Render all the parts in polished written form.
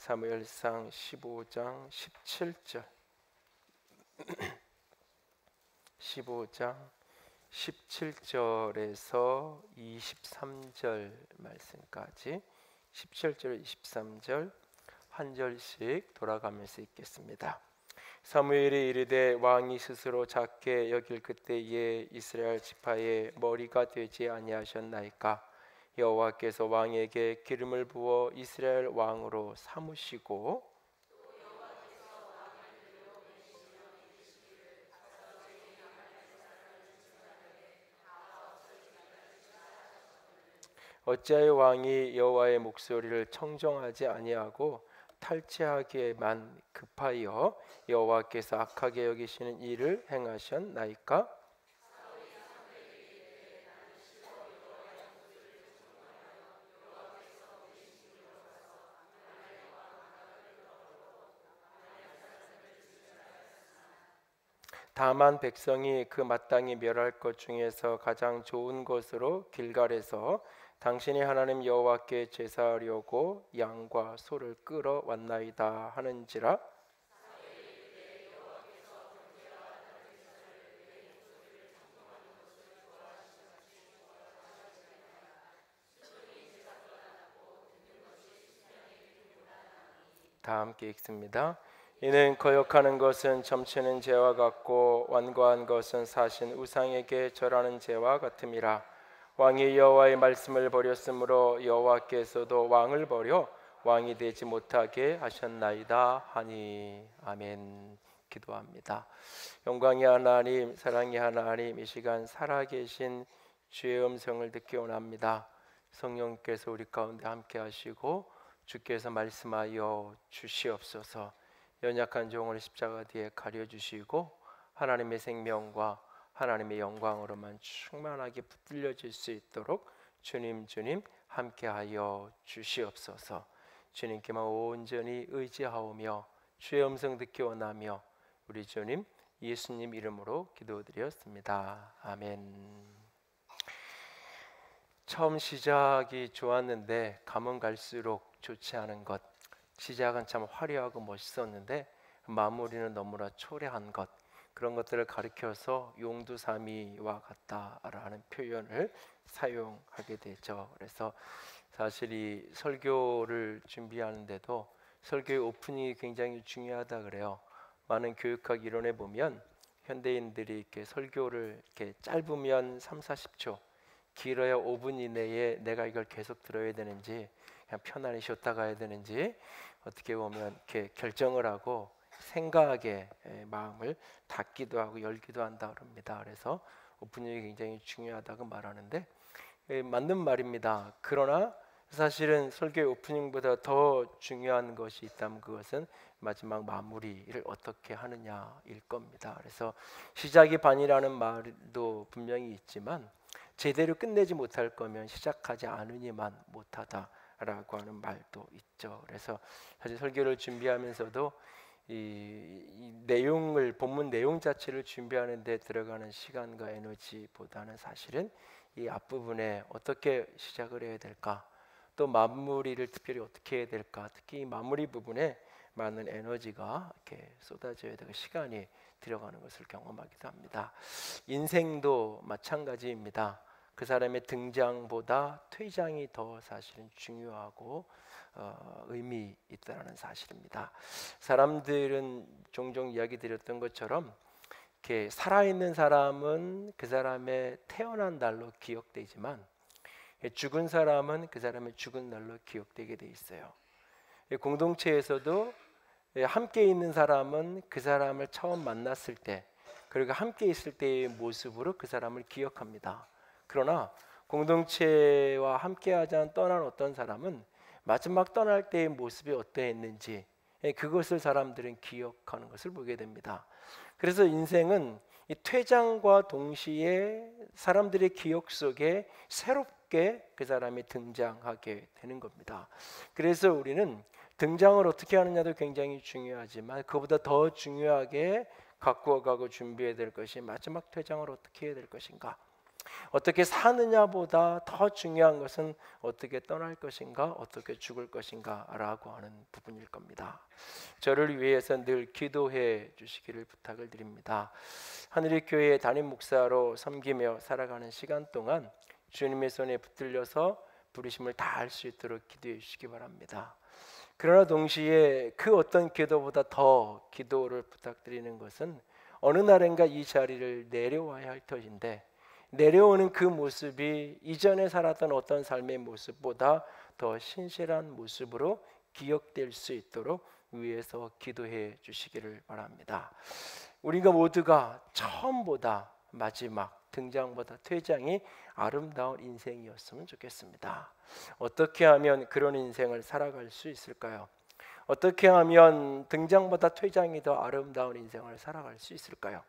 사무엘상 15장 17절 15장 17절에서 23절 말씀까지 17절 23절 한 절씩 돌아가면서 읽겠습니다. 사무엘이 이르되 왕이 스스로 작게 여길 그때에 이스라엘 지파의 머리가 되지 아니하셨나이까? 여호와께서 왕에게 기름을 부어 이스라엘 왕으로 삼으시고 어찌하여 왕이 여호와의 목소리를 청정하지 아니하고 탈취하기에만 급하여 여호와께서 악하게 여기시는 일을 행하셨나이까? 다만 백성이 그 마땅히 멸할 것 중에서 가장 좋은 것으로 길갈에서 당신이 하나님 여호와께 제사하려고 양과 소를 끌어왔나이다 하는지라. 다 함께 읽습니다. 이는 거역하는 것은 점치는 죄와 같고 완고한 것은 사신 우상에게 절하는 죄와 같음이라. 왕이 여호와의 말씀을 버렸으므로 여호와께서도 왕을 버려 왕이 되지 못하게 하셨나이다 하니. 아멘. 기도합니다. 영광의 하나님, 사랑의 하나님, 이 시간 살아계신 주의 음성을 듣기 원합니다. 성령께서 우리 가운데 함께 하시고 주께서 말씀하여 주시옵소서. 연약한 종을 십자가 뒤에 가려주시고 하나님의 생명과 하나님의 영광으로만 충만하게 붙들려질 수 있도록 주님 함께하여 주시옵소서. 주님께만 온전히 의지하오며 주의 음성 듣기 원하며 우리 주님 예수님 이름으로 기도드렸습니다. 아멘. 처음 시작이 좋았는데 가면 갈수록 좋지 않은 것, 시작은 참 화려하고 멋있었는데 마무리는 너무나 초라한 것, 그런 것들을 가리켜서 용두사미와 같다라는 표현을 사용하게 되죠. 그래서 사실 이 설교를 준비하는데도 설교의 오프닝이 굉장히 중요하다 그래요. 많은 교육학 이론에 보면 현대인들이 이렇게 설교를 이렇게 짧으면 3-40초, 길어야 5분 이내에 내가 이걸 계속 들어야 되는지 그냥 편안히 쉬었다 가야 되는지 어떻게 보면 이렇게 결정을 하고 생각에 마음을 닫기도 하고 열기도 한다 그럽니다. 그래서 오프닝이 굉장히 중요하다고 말하는데 맞는 말입니다. 그러나 사실은 설교의 오프닝보다 더 중요한 것이 있다면 그것은 마지막 마무리를 어떻게 하느냐일 겁니다. 그래서 시작이 반이라는 말도 분명히 있지만 제대로 끝내지 못할 거면 시작하지 않으니만 못하다라고 하는 말도 있죠. 그래서 사실 설교를 준비하면서도 이 내용을 본문 내용 자체를 준비하는 데 들어가는 시간과 에너지보다는 사실은 이 앞부분에 어떻게 시작을 해야 될까, 또 마무리를 특별히 어떻게 해야 될까, 특히 이 마무리 부분에 많은 에너지가 이렇게 쏟아져야 되고 시간이 들어가는 것을 경험하기도 합니다. 인생도 마찬가지입니다. 그 사람의 등장보다 퇴장이 더 사실은 중요하고 의미 있다는 사실입니다. 사람들은 종종 이야기 드렸던 것처럼 이렇게 살아있는 사람은 그 사람의 태어난 날로 기억되지만 죽은 사람은 그 사람의 죽은 날로 기억되게 돼 있어요. 공동체에서도 함께 있는 사람은 그 사람을 처음 만났을 때 그리고 함께 있을 때의 모습으로 그 사람을 기억합니다. 그러나 공동체와 함께하자 떠난 어떤 사람은 마지막 떠날 때의 모습이 어떠했는지 그것을 사람들은 기억하는 것을 보게 됩니다. 그래서 인생은 이 퇴장과 동시에 사람들의 기억 속에 새롭게 그 사람이 등장하게 되는 겁니다. 그래서 우리는 등장을 어떻게 하느냐도 굉장히 중요하지만 그보다 더 중요하게 갖고 가고 준비해야 될 것이 마지막 퇴장을 어떻게 해야 될 것인가. 어떻게 사느냐보다 더 중요한 것은 어떻게 떠날 것인가, 어떻게 죽을 것인가 라고 하는 부분일 겁니다. 저를 위해서 늘 기도해 주시기를 부탁을 드립니다. 하늘의 교회 담임 목사로 섬기며 살아가는 시간 동안 주님의 손에 붙들려서 부르심을 다할 수 있도록 기도해 주시기 바랍니다. 그러나 동시에 그 어떤 기도보다 더 기도를 부탁드리는 것은 어느 날인가 이 자리를 내려와야 할 터인데, 내려오는 그 모습이 이전에 살았던 어떤 삶의 모습보다 더 신실한 모습으로 기억될 수 있도록 위에서 기도해 주시기를 바랍니다. 우리가 모두가 처음보다 마지막, 등장보다 퇴장이 아름다운 인생이었으면 좋겠습니다. 어떻게 하면 그런 인생을 살아갈 수 있을까요? 어떻게 하면 등장보다 퇴장이 더 아름다운 인생을 살아갈 수 있을까요?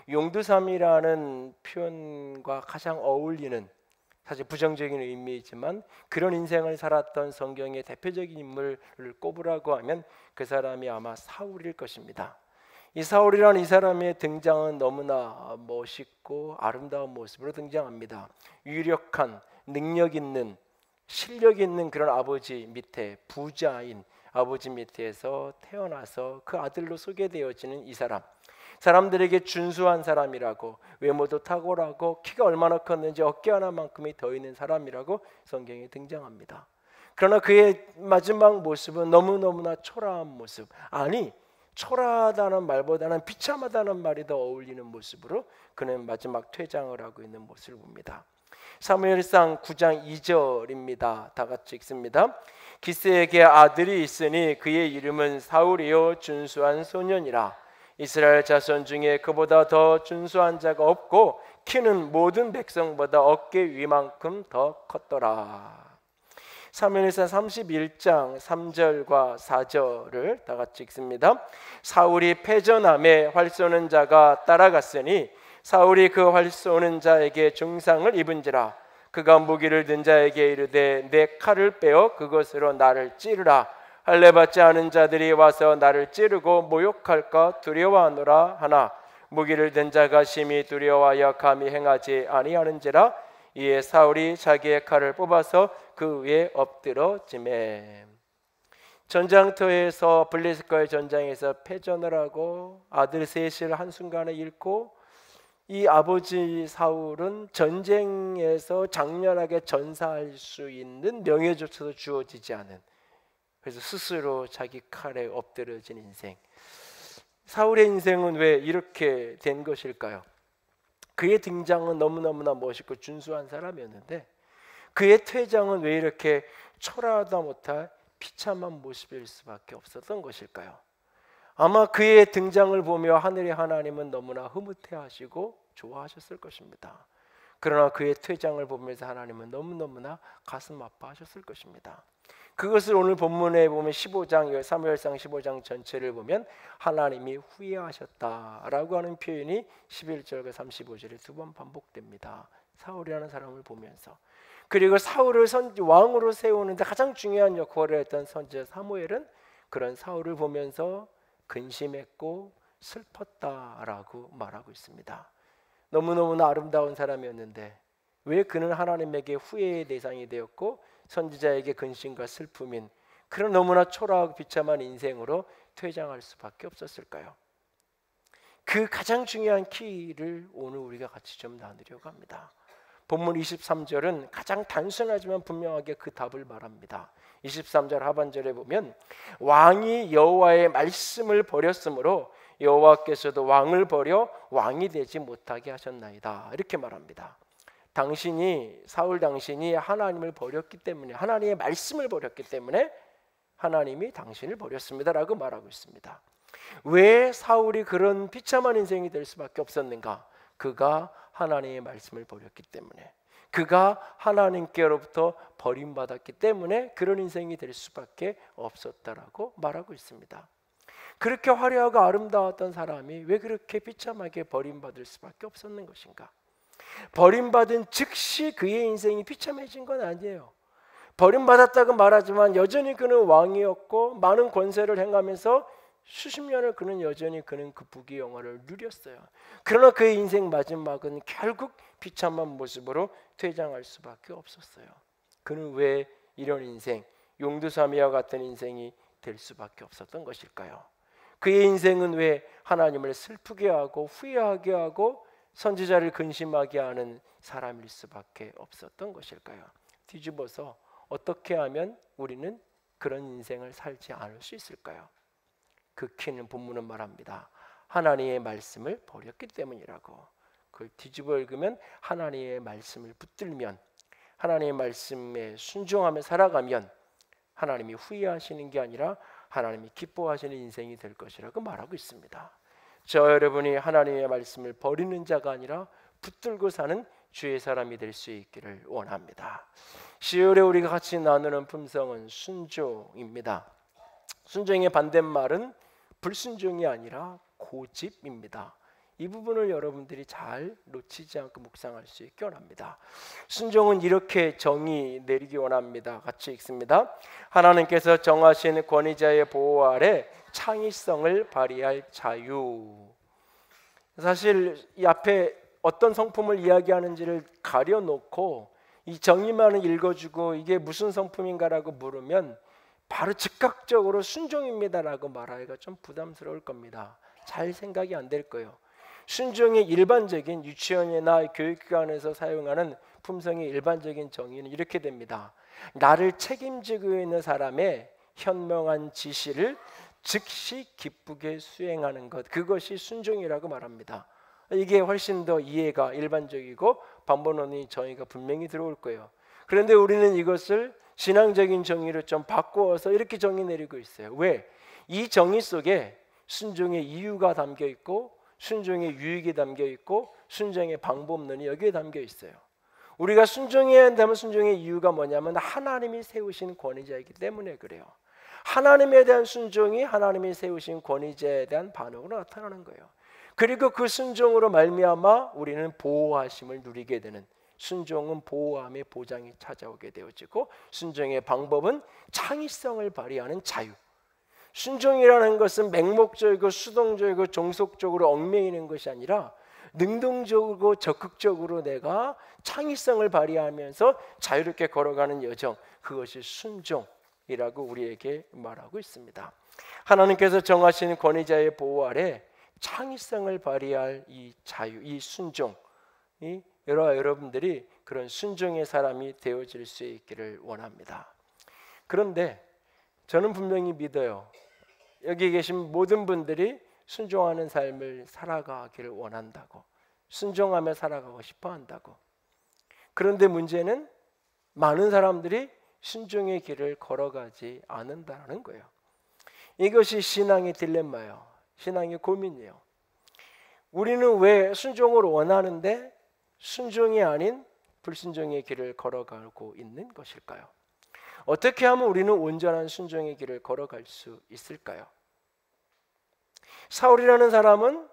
용두삼이라는 표현과 가장 어울리는, 사실 부정적인 의미이지만 그런 인생을 살았던 성경의 대표적인 인물을 꼽으라고 하면 그 사람이 아마 사울일 것입니다. 이 사울이라는 이 사람의 등장은 너무나 멋있고 아름다운 모습으로 등장합니다. 유력한, 능력 있는, 실력 있는 그런 아버지 밑에, 부자인 아버지 밑에서 태어나서 그 아들로 소개되어지는 이 사람, 사람들에게 준수한 사람이라고, 외모도 탁월하고 키가 얼마나 컸는지 어깨 하나만큼이 더 있는 사람이라고 성경에 등장합니다. 그러나 그의 마지막 모습은 너무너무나 초라한 모습, 아니 초라하다는 말보다는 비참하다는 말이 더 어울리는 모습으로 그는 마지막 퇴장을 하고 있는 모습을 봅니다. 사무엘상 9장 2절입니다. 다 같이 읽습니다. 기스에게 아들이 있으니 그의 이름은 사울이요 준수한 소년이라. 이스라엘 자손 중에 그보다 더 준수한 자가 없고 키는 모든 백성보다 어깨 위만큼 더 컸더라. 사무엘상 31장 3절과 4절을 다 같이 읽습니다. 사울이 패전함에 활 쏘는 자가 따라갔으니 사울이 그 활 쏘는 자에게 중상을 입은지라. 그가 무기를 든 자에게 이르되 내 칼을 빼어 그것으로 나를 찌르라. 할례 받지 않은 자들이 와서 나를 찌르고 모욕할까 두려워하노라 하나 무기를 든 자가 심히 두려워하여 감히 행하지 아니하는지라. 이에 사울이 자기의 칼을 뽑아서 그 위에 엎드러지매. 전장터에서 블레셋과의 전장에서 패전을 하고 아들 셋을 한순간에 잃고, 이 아버지 사울은 전쟁에서 장렬하게 전사할 수 있는 명예조차도 주어지지 않은, 그래서 스스로 자기 칼에 엎드려진 인생. 사울의 인생은 왜 이렇게 된 것일까요? 그의 등장은 너무너무나 멋있고 준수한 사람이었는데 그의 퇴장은 왜 이렇게 초라하다 못할 비참한 모습일 수밖에 없었던 것일까요? 아마 그의 등장을 보며 하늘의 하나님은 너무나 흐뭇해하시고 좋아하셨을 것입니다. 그러나 그의 퇴장을 보면서 하나님은 너무너무나 가슴 아파하셨을 것입니다. 그것을 오늘 본문에 보면 15장, 사무엘상 15장 전체를 보면 하나님이 후회하셨다라고 하는 표현이 11절과 35절에 두 번 반복됩니다. 사울이라는 사람을 보면서. 그리고 사울을 왕으로 세우는데 가장 중요한 역할을 했던 선지자 사무엘은 그런 사울을 보면서 근심했고 슬펐다라고 말하고 있습니다. 너무너무나 아름다운 사람이었는데 왜 그는 하나님에게 후회의 대상이 되었고 선지자에게 근심과 슬픔인 그런 너무나 초라하고 비참한 인생으로 퇴장할 수밖에 없었을까요? 그 가장 중요한 키를 오늘 우리가 같이 좀 나누려고 합니다. 본문 23절은 가장 단순하지만 분명하게 그 답을 말합니다. 23절 하반절에 보면 왕이 여호와의 말씀을 버렸으므로 여호와께서도 왕을 버려 왕이 되지 못하게 하셨나이다, 이렇게 말합니다. 사울 당신이 하나님을 버렸기 때문에, 하나님의 말씀을 버렸기 때문에 하나님이 당신을 버렸습니다라고 말하고 있습니다. 왜 사울이 그런 비참한 인생이 될 수밖에 없었는가? 그가 하나님의 말씀을 버렸기 때문에, 그가 하나님께로부터 버림받았기 때문에 그런 인생이 될 수밖에 없었다라고 말하고 있습니다. 그렇게 화려하고 아름다웠던 사람이 왜 그렇게 비참하게 버림받을 수밖에 없었는 것인가? 버림받은 즉시 그의 인생이 비참해진 건 아니에요. 버림받았다고 말하지만 여전히 그는 왕이었고 많은 권세를 행하면서 수십 년을 그는 여전히 그는 그 부귀 영화를 누렸어요. 그러나 그의 인생 마지막은 결국 비참한 모습으로 퇴장할 수밖에 없었어요. 그는 왜 이런 인생, 용두사미와 같은 인생이 될 수밖에 없었던 것일까요? 그의 인생은 왜 하나님을 슬프게 하고 후회하게 하고 선지자를 근심하게 하는 사람일 수밖에 없었던 것일까요? 뒤집어서 어떻게 하면 우리는 그런 인생을 살지 않을 수 있을까요? 그 키는 본문은 말합니다. 하나님의 말씀을 버렸기 때문이라고. 그걸 뒤집어 읽으면 하나님의 말씀을 붙들면, 하나님의 말씀에 순종하며 살아가면 하나님이 후회하시는 게 아니라 하나님이 기뻐하시는 인생이 될 것이라고 말하고 있습니다. 저 여러분이 하나님의 말씀을 버리는 자가 아니라 붙들고 사는 주의 사람이 될 수 있기를 원합니다. 10월에 우리가 같이 나누는 품성은 순종입니다. 순종의 반대말은 불순종이 아니라 고집입니다. 이 부분을 여러분들이 잘 놓치지 않고 묵상할 수 있기 원합니다. 순종은 이렇게 정의 내리기 원합니다. 같이 읽습니다. 하나님께서 정하신 권위자의 보호 아래 창의성을 발휘할 자유. 사실 이 앞에 어떤 성품을 이야기하는지를 가려놓고 이 정의만을 읽어주고 이게 무슨 성품인가라고 물으면 바로 즉각적으로 순종입니다라고 말하기가 좀 부담스러울 겁니다. 잘 생각이 안 될 거예요. 순종의 일반적인 유치원이나 교육기관에서 사용하는 품성의 일반적인 정의는 이렇게 됩니다. 나를 책임지고 있는 사람의 현명한 지시를 즉시 기쁘게 수행하는 것, 그것이 순종이라고 말합니다. 이게 훨씬 더 이해가 일반적이고 반번원의 정의가 분명히 들어올 거예요. 그런데 우리는 이것을 신앙적인 정의로 좀 바꾸어서 이렇게 정의 내리고 있어요. 왜? 이 정의 속에 순종의 이유가 담겨 있고 순종의 유익이 담겨 있고 순종의 방법론이 여기에 담겨 있어야 우리가 순종해야 한다면 순종의 이유가 뭐냐면 하나님이 세우신 권위자이기 때문에 그래요. 하나님에 대한 순종이 하나님이 세우신 권위자에 대한 반응으로 나타나는 거예요. 그리고 그 순종으로 말미암아 우리는 보호하심을 누리게 되는, 순종은 보호함의 보장이 찾아오게 되어지고 순종의 방법은 창의성을 발휘하는 자유. 순종이라는 것은 맹목적이고 수동적이고 종속적으로 얽매이는 것이 아니라 능동적이고 적극적으로 내가 창의성을 발휘하면서 자유롭게 걸어가는 여정, 그것이 순종이라고 우리에게 말하고 있습니다. 하나님께서 정하시는 권위자의 보호 아래 창의성을 발휘할 이 자유, 이 순종이 여러분들이 그런 순종의 사람이 되어질 수 있기를 원합니다. 그런데 저는 분명히 믿어요. 여기 계신 모든 분들이 순종하는 삶을 살아가기를 원한다고, 순종하며 살아가고 싶어 한다고. 그런데 문제는 많은 사람들이 순종의 길을 걸어가지 않는다는 거예요. 이것이 신앙의 딜레마예요. 신앙의 고민이에요. 우리는 왜 순종을 원하는데 순종이 아닌 불순종의 길을 걸어가고 있는 것일까요? 어떻게 하면 우리는 온전한 순종의 길을 걸어갈 수 있을까요? 사울이라는 사람은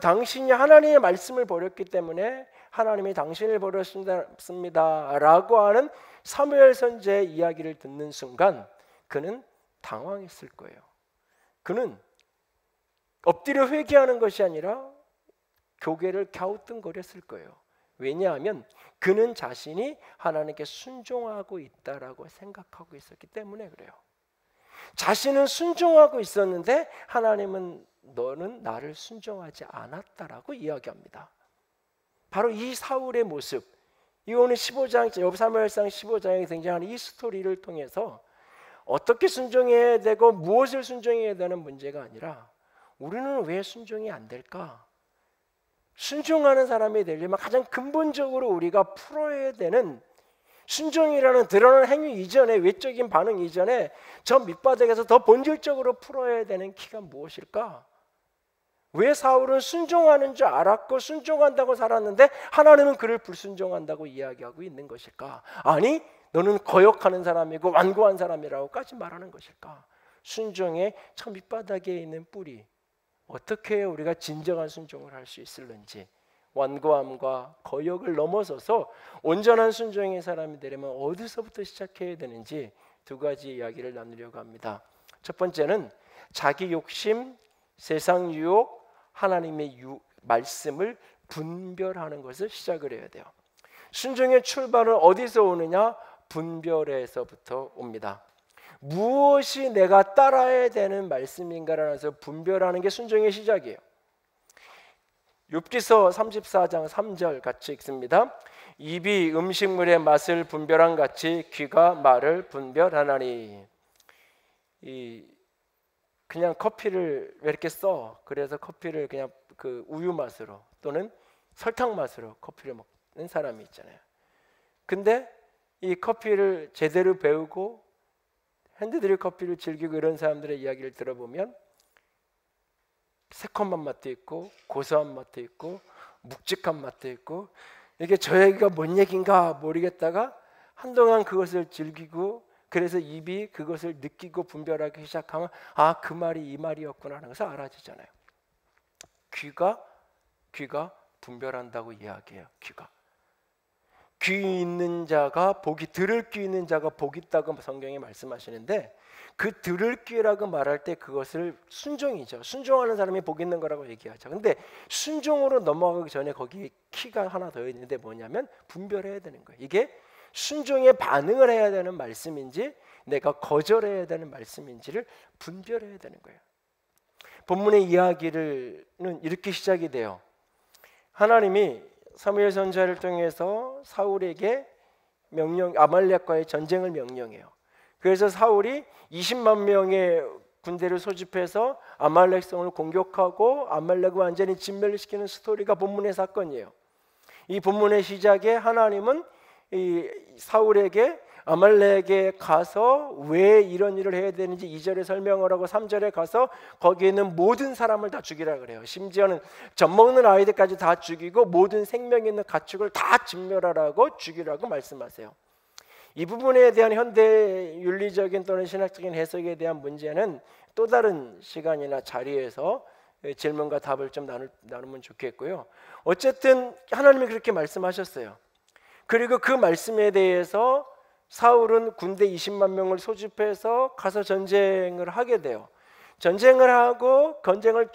당신이 하나님의 말씀을 버렸기 때문에 하나님이 당신을 버렸습니다 라고 하는 사무엘 선지자의 이야기를 듣는 순간 그는 당황했을 거예요. 그는 엎드려 회개하는 것이 아니라 고개를 갸우뚱거렸을 거예요. 왜냐하면 그는 자신이 하나님께 순종하고 있다라고 생각하고 있었기 때문에 그래요. 자신은 순종하고 있었는데 하나님은 너는 나를 순종하지 않았다라고 이야기합니다. 바로 이 사울의 모습, 이 오늘 15장 사무엘상 15장에 등장하는 이 스토리를 통해서 어떻게 순종해야 되고 무엇을 순종해야 되는 문제가 아니라 우리는 왜 순종이 안 될까? 순종하는 사람이 되려면 가장 근본적으로 우리가 풀어야 되는 순종이라는 드러난 행위 이전에, 외적인 반응 이전에 저 밑바닥에서 더 본질적으로 풀어야 되는 키가 무엇일까? 왜 사울은 순종하는 줄 알았고 순종한다고 살았는데 하나님은 그를 불순종한다고 이야기하고 있는 것일까? 아니, 너는 거역하는 사람이고 완고한 사람이라고까지 말하는 것일까? 순종의 저 밑바닥에 있는 뿌리, 어떻게 우리가 진정한 순종을 할 수 있을는지, 완고함과 거역을 넘어서서 온전한 순종의 사람이 되려면 어디서부터 시작해야 되는지 두 가지 이야기를 나누려고 합니다. 첫 번째는 자기 욕심, 세상 유혹, 하나님의 말씀을 분별하는 것을 시작을 해야 돼요. 순종의 출발은 어디서 오느냐? 분별에서부터 옵니다. 무엇이 내가 따라야 되는 말씀인가라는 것을 분별하는 게 순종의 시작이에요. 욥기서 34장 3절 같이 읽습니다. 입이 음식물의 맛을 분별한 같이 귀가 말을 분별하나니. 그냥 커피를 왜 이렇게 써? 그래서 커피를 그냥 그 우유 맛으로 또는 설탕 맛으로 커피를 먹는 사람이 있잖아요. 근데 이 커피를 제대로 배우고 핸드드립 커피를 즐기고 이런 사람들의 이야기를 들어보면 새콤한 맛도 있고 고소한 맛도 있고 묵직한 맛도 있고, 이게 저 얘기가 뭔 얘기인가 모르겠다가 한동안 그것을 즐기고 그래서 입이 그것을 느끼고 분별하기 시작하면 아, 그 말이 이 말이었구나 하는 것을 알아지잖아요. 귀가 분별한다고 이야기해요. 귀 있는 자가 들을 귀 있는 자가 복 있다고 성경이 말씀하시는데, 그 들을 귀라고 말할 때 그것을 순종이죠. 순종하는 사람이 복 있는 거라고 얘기하죠. 근데 순종으로 넘어가기 전에 거기 키가 하나 더 있는데 뭐냐면 분별해야 되는 거예요. 이게 순종에 반응을 해야 되는 말씀인지 내가 거절해야 되는 말씀인지를 분별해야 되는 거예요. 본문의 이야기는 이렇게 시작이 돼요. 하나님이 사무엘 선지자를 통해서 사울에게 아말렉과의 전쟁을 명령해요. 그래서 사울이 20만 명의 군대를 소집해서 아말렉 성을 공격하고 아말렉을 완전히 진멸시키는 스토리가 본문의 사건이에요. 이 본문의 시작에 하나님은 이 사울에게 아말렉에 가서 왜 이런 일을 해야 되는지 2절에 설명을 하고 3절에 가서 거기에 있는 모든 사람을 다 죽이라 그래요. 심지어는 젖먹는 아이들까지 다 죽이고 모든 생명 있는 가축을 다 진멸하라고 죽이라고 말씀하세요. 이 부분에 대한 현대 윤리적인 또는 신학적인 해석에 대한 문제는 또 다른 시간이나 자리에서 질문과 답을 좀 나누면 좋겠고요. 어쨌든 하나님이 그렇게 말씀하셨어요. 그리고 그 말씀에 대해서 사울은 군대 20만 명을 소집해서 가서 전쟁을 하게 돼요. 전쟁을 하고 전쟁을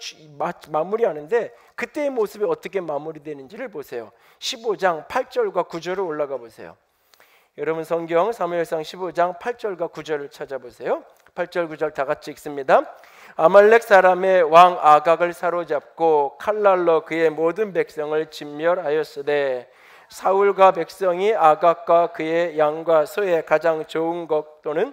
마무리하는데 그때의 모습이 어떻게 마무리되는지를 보세요. 15장 8절과 9절을 올라가 보세요. 여러분 성경 사무엘상 15장 8절과 9절을 찾아보세요. 8절 9절 다 같이 읽습니다. 아말렉 사람의 왕 아각을 사로잡고 칼날로 그의 모든 백성을 진멸하였으되 사울과 백성이 아각과 그의 양과 소의 가장 좋은 것 또는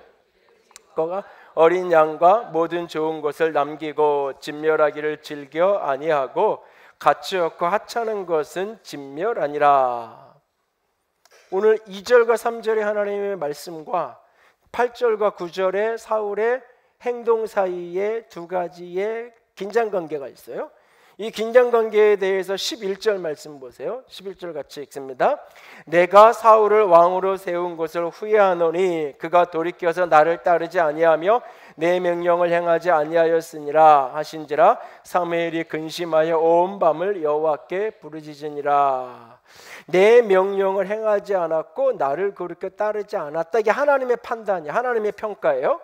그가 어린 양과 모든 좋은 것을 남기고 진멸하기를 즐겨 아니하고 가치 없고 하찮은 것은 진멸하니라. 오늘 2절과 3절의 하나님의 말씀과 8절과 9절의 사울의 행동 사이에 두 가지의 긴장관계가 있어요. 이 긴장관계에 대해서 11절 말씀 보세요. 11절 같이 읽습니다. 내가 사울을 왕으로 세운 것을 후회하노니 그가 돌이켜서 나를 따르지 아니하며 내 명령을 행하지 아니하였으니라 하신지라. 사무엘이 근심하여 온 밤을 여호와께 부르짖으니라. 내 명령을 행하지 않았고 나를 그렇게 따르지 않았다. 이게 하나님의 판단이 하나님의 평가예요.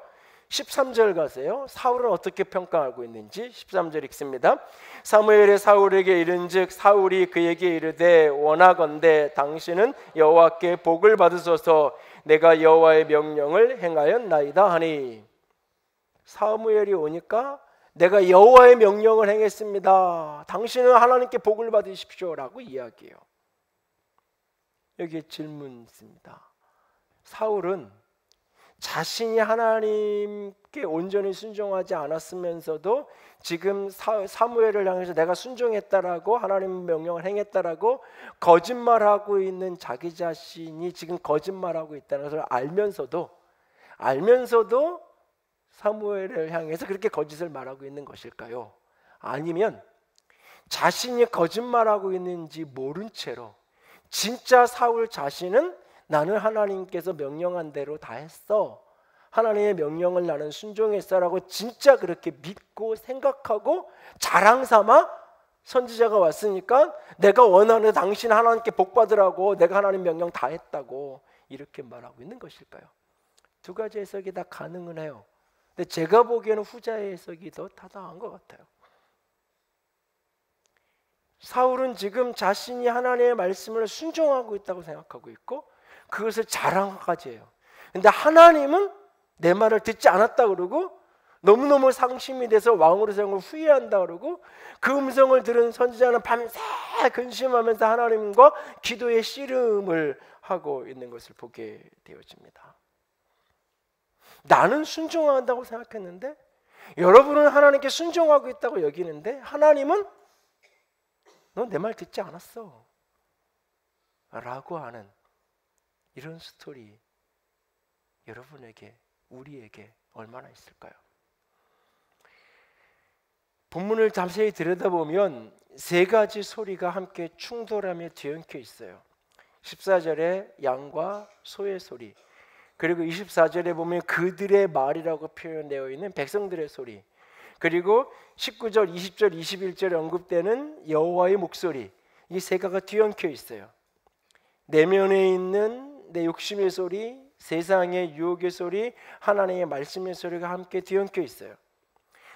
13절 가세요. 사울은 어떻게 평가하고 있는지 13절 읽습니다. 사무엘이 사울에게 이른즉 사울이 그에게 이르되 원하건대 당신은 여호와께 복을 받으소서 내가 여호와의 명령을 행하였나이다 하니. 사무엘이 오니까 내가 여호와의 명령을 행했습니다. 당신은 하나님께 복을 받으십시오라고 이야기해요. 여기에 질문 있습니다. 사울은 자신이 하나님께 온전히 순종하지 않았으면서도 지금 사무엘을 향해서 내가 순종했다라고 하나님 명령을 행했다라고 거짓말하고 있는 자기 자신이 지금 거짓말하고 있다는 것을 알면서도 사무엘을 향해서 그렇게 거짓을 말하고 있는 것일까요? 아니면 자신이 거짓말하고 있는지 모른 채로 진짜 사울 자신은 나는 하나님께서 명령한 대로 다 했어, 하나님의 명령을 나는 순종했어라고 진짜 그렇게 믿고 생각하고 자랑 삼아 선지자가 왔으니까 내가 원하는 당신 하나님께 복 받으라고 내가 하나님 명령 다 했다고 이렇게 말하고 있는 것일까요? 두 가지 해석이 다 가능은 해요. 근데 제가 보기에는 후자의 해석이 더 타당한 것 같아요. 사울은 지금 자신이 하나님의 말씀을 순종하고 있다고 생각하고 있고 그것을 자랑까지 해요. 근데 하나님은 내 말을 듣지 않았다 그러고 너무너무 상심이 돼서 왕으로 세운 걸 후회한다 그러고 그 음성을 들은 선지자는 밤새 근심하면서 하나님과 기도의 씨름을 하고 있는 것을 보게 되어집니다. 나는 순종한다고 생각했는데 여러분은 하나님께 순종하고 있다고 여기는데 하나님은 너 내 말 듣지 않았어 라고 하는 이런 스토리 여러분에게 우리에게 얼마나 있을까요? 본문을 자세히 들여다보면 세 가지 소리가 함께 충돌하며 뒤엉켜 있어요. 14절에 양과 소의 소리, 그리고 24절에 보면 그들의 말이라고 표현되어 있는 백성들의 소리, 그리고 19절, 20절, 21절에 언급되는 여호와의 목소리, 이 세 가지가 뒤엉켜 있어요. 내면에 있는 내 욕심의 소리, 세상의 유혹의 소리, 하나님의 말씀의 소리가 함께 뒤엉켜 있어요.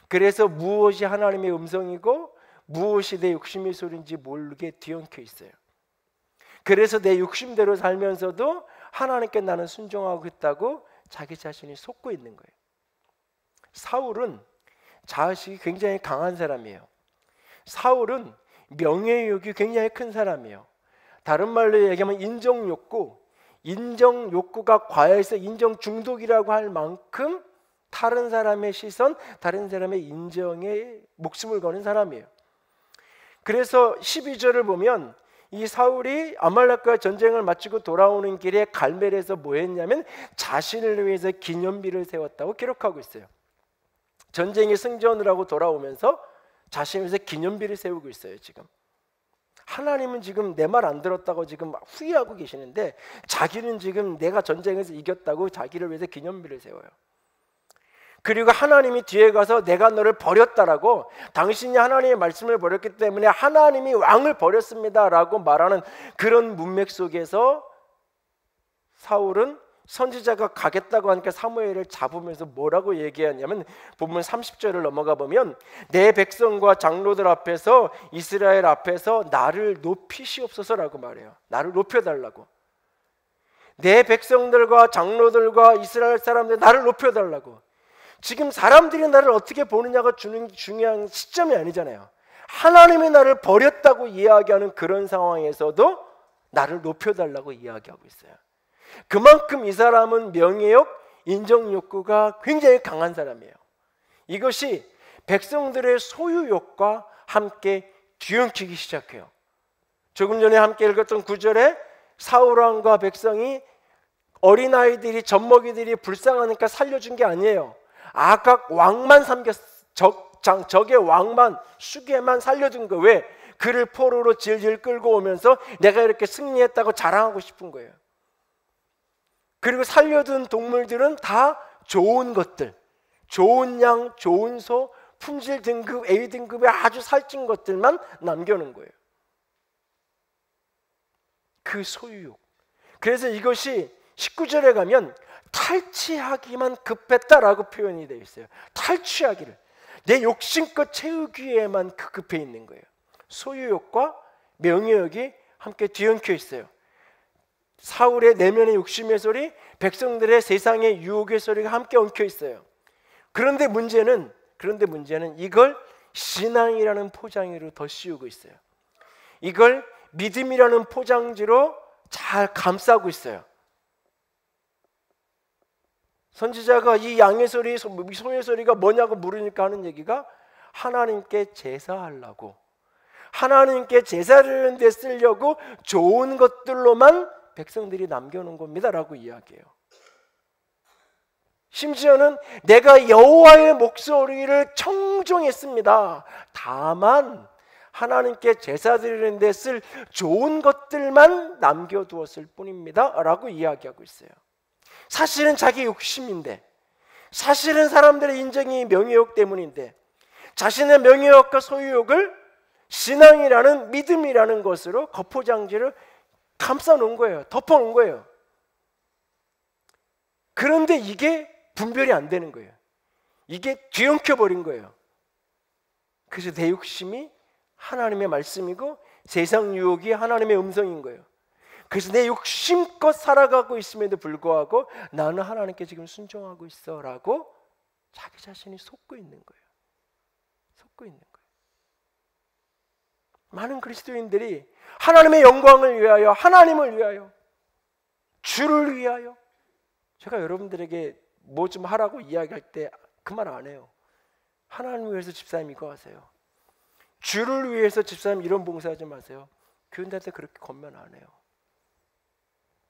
그래서 무엇이 하나님의 음성이고 무엇이 내 욕심의 소리인지 모르게 뒤엉켜 있어요. 그래서 내 욕심대로 살면서도 하나님께 나는 순종하고 있다고 자기 자신이 속고 있는 거예요. 사울은 자식이 굉장히 강한 사람이에요. 사울은 명예욕이 굉장히 큰 사람이에요. 다른 말로 얘기하면 인정욕구가 과해서 인정 중독이라고 할 만큼 다른 사람의 시선, 다른 사람의 인정에 목숨을 거는 사람이에요. 그래서 12절을 보면 이 사울이 아말렉과 전쟁을 마치고 돌아오는 길에 갈멜에서 뭐 했냐면 자신을 위해서 기념비를 세웠다고 기록하고 있어요. 전쟁에 승전을 하고 돌아오면서 자신을 위해서 기념비를 세우고 있어요. 지금 하나님은 지금 내 말 안 들었다고 지금 후회하고 계시는데 자기는 지금 내가 전쟁에서 이겼다고 자기를 위해서 기념비를 세워요. 그리고 하나님이 뒤에 가서 내가 너를 버렸다라고, 당신이 하나님의 말씀을 버렸기 때문에 하나님이 왕을 버렸습니다라고 말하는 그런 문맥 속에서 사울은 선지자가 가겠다고 하니까 사무엘을 잡으면서 뭐라고 얘기하냐면 본문 30절을 넘어가 보면 내 백성과 장로들 앞에서 이스라엘 앞에서 나를 높이시옵소서라고 말해요. 나를 높여달라고. 내 백성들과 장로들과 이스라엘 사람들 나를 높여달라고. 지금 사람들이 나를 어떻게 보느냐가 중요한 시점이 아니잖아요. 하나님이 나를 버렸다고 이야기하는 그런 상황에서도 나를 높여달라고 이야기하고 있어요. 그만큼 이 사람은 명예욕, 인정욕구가 굉장히 강한 사람이에요. 이것이 백성들의 소유욕과 함께 뒤엉키기 시작해요. 조금 전에 함께 읽었던 9절에 사울왕과 백성이 어린아이들이 젖먹이들이 불쌍하니까 살려준 게 아니에요. 아각 왕만 적의 왕만 수개만 살려준 거. 왜? 그를 포로로 질질 끌고 오면서 내가 이렇게 승리했다고 자랑하고 싶은 거예요. 그리고 살려둔 동물들은 다 좋은 것들, 좋은 양, 좋은 소, 품질 등급 A 등급의 아주 살찐 것들만 남겨놓은 거예요. 그 소유욕. 그래서 이것이 19절에 가면 탈취하기만 급했다라고 표현이 되어 있어요. 탈취하기를, 내 욕심껏 채우기에만 급해 있는 거예요. 소유욕과 명예욕이 함께 뒤엉켜 있어요. 사울의 내면의 욕심의 소리, 백성들의 세상의 유혹의 소리가 함께 엉켜 있어요. 그런데 문제는 이걸 신앙이라는 포장으로 더 씌우고 있어요. 이걸 믿음이라는 포장지로 잘 감싸고 있어요. 선지자가 이 양의 소리, 소의 소리가 뭐냐고 물으니까 하는 얘기가 하나님께 제사하려고, 하나님께 제사를 데 쓰려고 좋은 것들로만 백성들이 남겨놓은 겁니다 라고 이야기해요. 심지어는 내가 여호와의 목소리를 청종했습니다. 다만 하나님께 제사 드리는 데 쓸 좋은 것들만 남겨두었을 뿐입니다 라고 이야기하고 있어요. 사실은 자기 욕심인데, 사실은 사람들의 인정이 명예욕 때문인데, 자신의 명예욕과 소유욕을 신앙이라는, 믿음이라는 것으로 겉포장지를 감싸놓은 거예요. 덮어놓은 거예요. 그런데 이게 분별이 안 되는 거예요. 이게 뒤엉켜 버린 거예요. 그래서 내 욕심이 하나님의 말씀이고 세상 유혹이 하나님의 음성인 거예요. 그래서 내 욕심껏 살아가고 있음에도 불구하고 나는 하나님께 지금 순종하고 있어 라고 자기 자신이 속고 있는 거예요. 속고 있는 거예요. 많은 그리스도인들이 하나님의 영광을 위하여, 하나님을 위하여, 주를 위하여, 제가 여러분들에게 뭐 좀 하라고 이야기할 때 그 말 안 해요. 하나님을 위해서 집사님 이거 하세요. 주를 위해서 집사님 이런 봉사하지 마세요. 교인들한테 그렇게 권면 안 해요.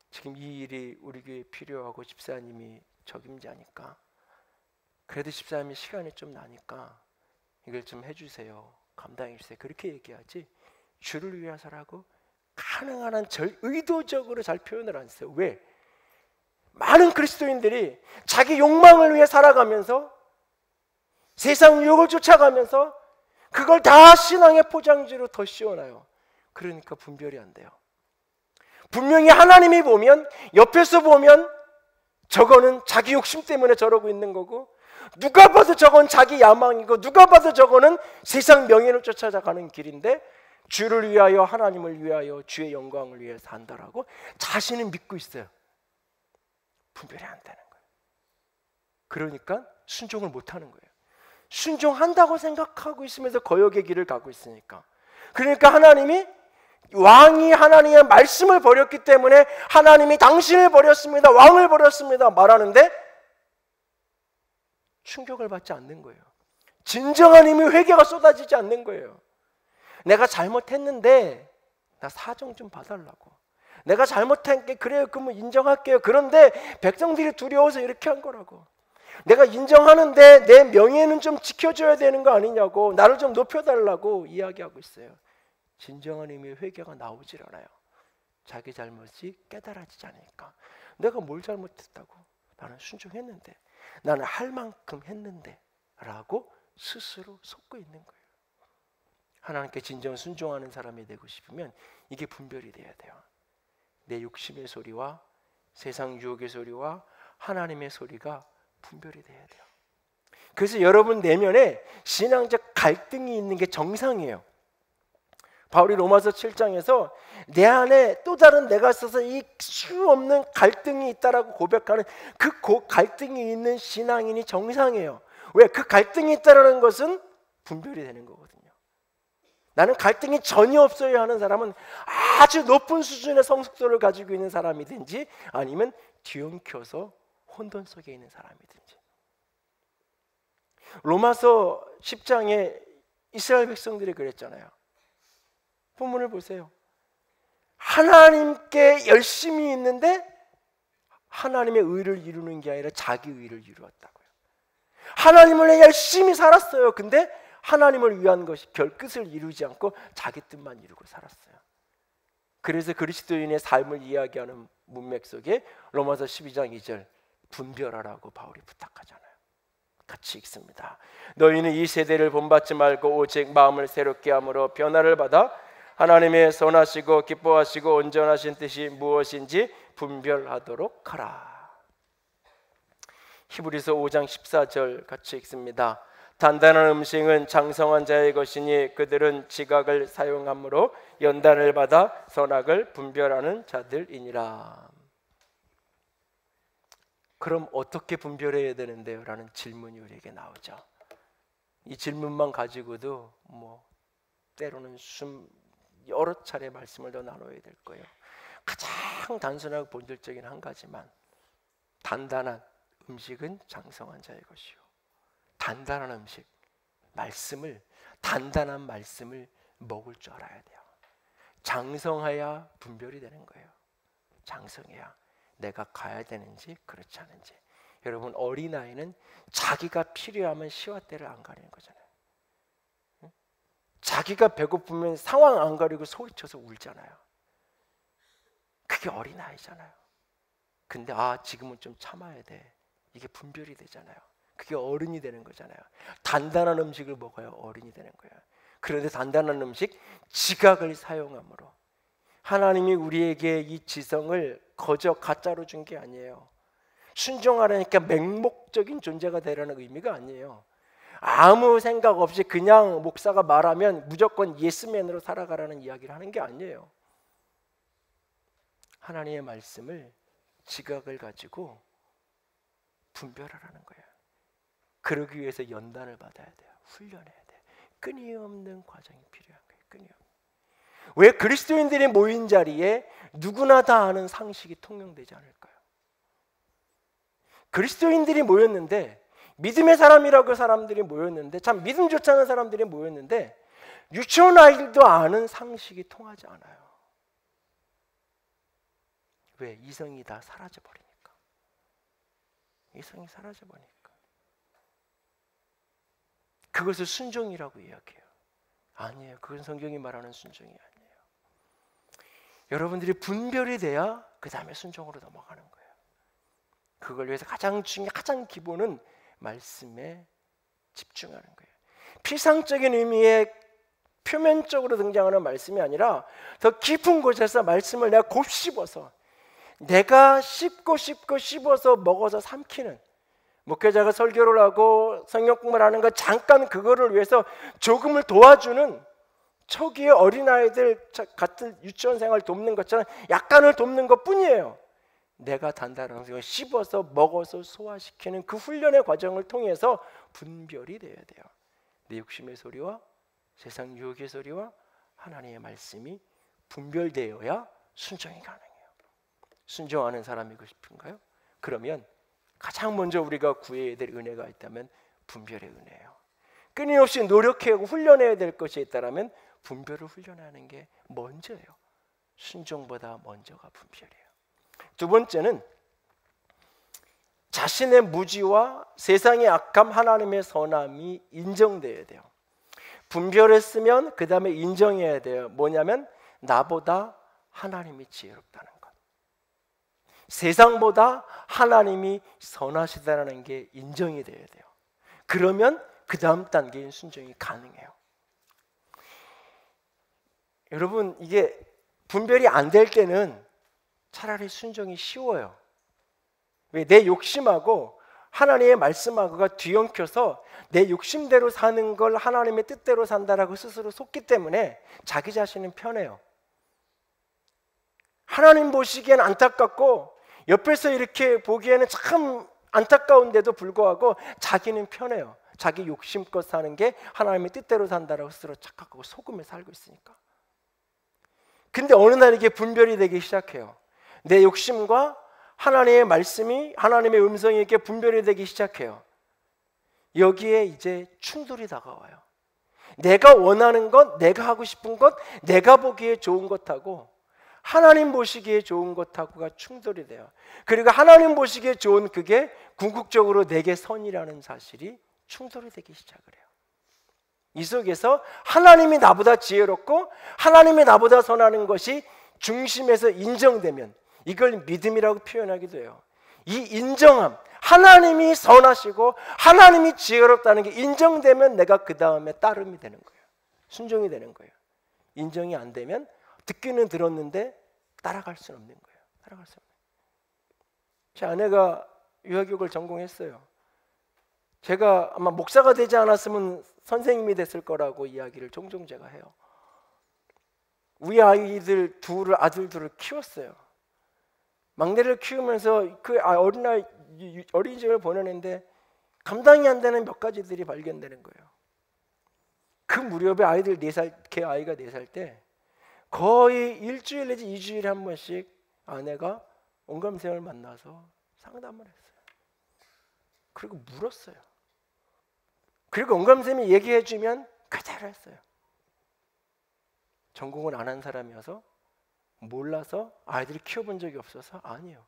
지금 이 일이 우리 교회에 필요하고 집사님이 적임자니까, 그래도 집사님이 시간이 좀 나니까 이걸 좀 해주세요, 감당해 주세요, 그렇게 얘기하지 주를 위해서라고 가능한 한 의도적으로 잘 표현을 안 써요. 왜? 많은 그리스도인들이 자기 욕망을 위해 살아가면서 세상 유혹을 쫓아가면서 그걸 다 신앙의 포장지로 더 씌워놔요. 그러니까 분별이 안 돼요. 분명히 하나님이 보면, 옆에서 보면 저거는 자기 욕심 때문에 저러고 있는 거고, 누가 봐도 저건 자기 야망이고, 누가 봐도 저거는 세상 명예를 쫓아가는 길인데 주를 위하여, 하나님을 위하여, 주의 영광을 위해 산다라고 자신은 믿고 있어요. 분별이 안 되는 거예요. 그러니까 순종을 못하는 거예요. 순종한다고 생각하고 있으면서 거역의 길을 가고 있으니까. 그러니까 하나님이, 왕이 하나님의 말씀을 버렸기 때문에 하나님이 당신을 버렸습니다, 왕을 버렸습니다 말하는데 충격을 받지 않는 거예요. 진정한 의미 회개가 쏟아지지 않는 거예요. 내가 잘못했는데 나 사정 좀 봐달라고. 내가 잘못한 게 그래요, 그러면 인정할게요. 그런데 백성들이 두려워서 이렇게 한 거라고. 내가 인정하는데 내 명예는 좀 지켜줘야 되는 거 아니냐고, 나를 좀 높여달라고 이야기하고 있어요. 진정한 의미의 회개가 나오질 않아요. 자기 잘못이 깨달아지지 않으니까. 내가 뭘 잘못했다고? 나는 순종했는데, 나는 할 만큼 했는데 라고 스스로 속고 있는 거예요. 하나님께 진정 순종하는 사람이 되고 싶으면 이게 분별이 돼야 돼요. 내 욕심의 소리와 세상 유혹의 소리와 하나님의 소리가 분별이 돼야 돼요. 그래서 여러분 내면에 신앙적 갈등이 있는 게 정상이에요. 바울이 로마서 7장에서 내 안에 또 다른 내가 있어서 이 수 없는 갈등이 있다라고 고백하는 그 갈등이 있는 신앙인이 정상이에요. 왜? 그 갈등이 있다라는 것은 분별이 되는 거거든요. 나는 갈등이 전혀 없어야 하는 사람은 아주 높은 수준의 성숙도를 가지고 있는 사람이든지 아니면 뒤엉켜서 혼돈 속에 있는 사람이든지. 로마서 10장에 이스라엘 백성들이 그랬잖아요. 본문을 보세요. 하나님께 열심히 있는데 하나님의 의를 이루는 게 아니라 자기 의를 이루었다고요. 하나님을 위해 열심히 살았어요. 근데 하나님을 위한 것이 결끝을 이루지 않고 자기 뜻만 이루고 살았어요. 그래서 그리스도인의 삶을 이야기하는 문맥 속에 로마서 12장 2절 분별하라고 바울이 부탁하잖아요. 같이 읽습니다. 너희는 이 세대를 본받지 말고 오직 마음을 새롭게 함으로 변화를 받아 하나님의 선하시고 기뻐하시고 온전하신 뜻이 무엇인지 분별하도록 하라. 히브리서 5장 14절 같이 읽습니다. 단단한 음식은 장성한 자의 것이니 그들은 지각을 사용함으로 연단을 받아 선악을 분별하는 자들이니라. 그럼 어떻게 분별해야 되는데요? 라는 질문이 우리에게 나오죠. 이 질문만 가지고도 때로는 여러 차례 말씀을 더 나눠야 될 거예요. 가장 단순하고 본질적인 한 가지만, 단단한 음식은 장성한 자의 것이요. 단단한 음식, 단단한 말씀을 먹을 줄 알아야 돼요. 장성해야 분별이 되는 거예요. 장성해야 내가 가야 되는지 그렇지 않은지. 여러분, 어린아이는 자기가 필요하면 시와대를 안 가리는 거잖아요. 자기가 배고프면 상황 안 가리고 소리쳐서 울잖아요. 그게 어린아이잖아요. 근데 지금은 좀 참아야 돼, 이게 분별이 되잖아요. 그게 어른이 되는 거잖아요. 단단한 음식을 먹어야 어른이 되는 거예요. 그런데 단단한 음식, 지각을 사용함으로, 하나님이 우리에게 이 지성을 거저 가짜로 준 게 아니에요. 순종하라니까 맹목적인 존재가 되라는 의미가 아니에요. 아무 생각 없이 그냥 목사가 말하면 무조건 예스맨으로 살아가라는 이야기를 하는 게 아니에요. 하나님의 말씀을 지각을 가지고 분별하라는 거예요. 그러기 위해서 연단을 받아야 돼요. 훈련해야 돼요. 끊임없는 과정이 필요한 거예요. 끊임없는. 왜 그리스도인들이 모인 자리에 누구나 다 아는 상식이 통용되지 않을까요? 그리스도인들이 모였는데, 믿음의 사람이라고 사람들이 모였는데, 참 믿음 좋지 않은 사람들이 모였는데 유치원 아이들도 아는 상식이 통하지 않아요. 왜? 이성이 다 사라져버리니까. 이성이 사라져버리니까. 그것을 순종이라고 이야기해요. 아니에요. 그건 성경이 말하는 순종이 아니에요. 여러분들이 분별이 돼야 그 다음에 순종으로 넘어가는 거예요. 그걸 위해서 가장 기본은 말씀에 집중하는 거예요. 피상적인 의미의 표면적으로 등장하는 말씀이 아니라 더 깊은 곳에서 말씀을 내가 곱씹어서, 내가 씹어서 먹어서 삼키는, 목회자가 설교를 하고 성경 공부를 하는 거 잠깐 그거를 위해서 조금을 도와주는, 초기에 어린아이들 같은 유치원 생활 돕는 것처럼 약간을 돕는 것뿐이에요. 내가 단단한 것을 씹어서 먹어서 소화시키는 그 훈련의 과정을 통해서 분별이 돼야 돼요. 내 욕심의 소리와 세상 유혹의 소리와 하나님의 말씀이 분별되어야 순종이 가능해요. 순종하는 사람이고 싶은가요? 그러면 가장 먼저 우리가 구해야 될 은혜가 있다면 분별의 은혜예요. 끊임없이 노력하고 훈련해야 될 것이 있다면 분별을 훈련하는 게 먼저예요. 순종보다 먼저가 분별이에요. 두 번째는 자신의 무지와 세상의 악함, 하나님의 선함이 인정돼야 돼요. 분별했으면 그 다음에 인정해야 돼요. 뭐냐면 나보다 하나님이 지혜롭다는 것, 세상보다 하나님이 선하시다는 게 인정이 돼야 돼요. 그러면 그 다음 단계인 순종이 가능해요. 여러분, 이게 분별이 안 될 때는 차라리 순종이 쉬워요. 왜? 내 욕심하고 하나님의 말씀하고가 뒤엉켜서 내 욕심대로 사는 걸 하나님의 뜻대로 산다라고 스스로 속기 때문에 자기 자신은 편해요. 하나님 보시기엔 안타깝고 옆에서 이렇게 보기에는 참 안타까운데도 불구하고 자기는 편해요. 자기 욕심껏 사는 게 하나님의 뜻대로 산다라고 스스로 착각하고 속으며 살고 있으니까. 근데 어느 날 이게 분별이 되기 시작해요. 내 욕심과 하나님의 말씀이, 하나님의 음성이 이렇게 분별이 되기 시작해요. 여기에 이제 충돌이 다가와요. 내가 원하는 것, 내가 하고 싶은 것, 내가 보기에 좋은 것하고 하나님 보시기에 좋은 것하고가 충돌이 돼요. 그리고 하나님 보시기에 좋은 그게 궁극적으로 내게 선이라는 사실이 충돌이 되기 시작을 해요. 이 속에서 하나님이 나보다 지혜롭고 하나님이 나보다 선하는 것이 중심에서 인정되면 이걸 믿음이라고 표현하기도 해요. 이 인정함, 하나님이 선하시고 하나님이 지혜롭다는 게 인정되면 내가 그 다음에 따름이 되는 거예요. 순종이 되는 거예요. 인정이 안 되면 듣기는 들었는데 따라갈 수는 없는 거예요. 따라갈 수 없는 거예요. 제 아내가 유아교육을 전공했어요. 제가 아마 목사가 되지 않았으면 선생님이 됐을 거라고 이야기를 종종 제가 해요. 우리 아이들 아들 둘을 키웠어요. 막내를 키우면서 그 어린이집을 보내는데 감당이 안 되는 몇 가지들이 발견되는 거예요. 그 무렵에 아이들 4살, 걔 아이가 4살 때 거의 일주일 내지 2주일에 한 번씩 아내가 온감생을 만나서 상담을 했어요. 그리고 물었어요. 그리고 온감쌤이 얘기해주면 그대로 했어요. 전공을 안 한 사람이어서 몰라서 아이들을 키워본 적이 없어서 아니에요.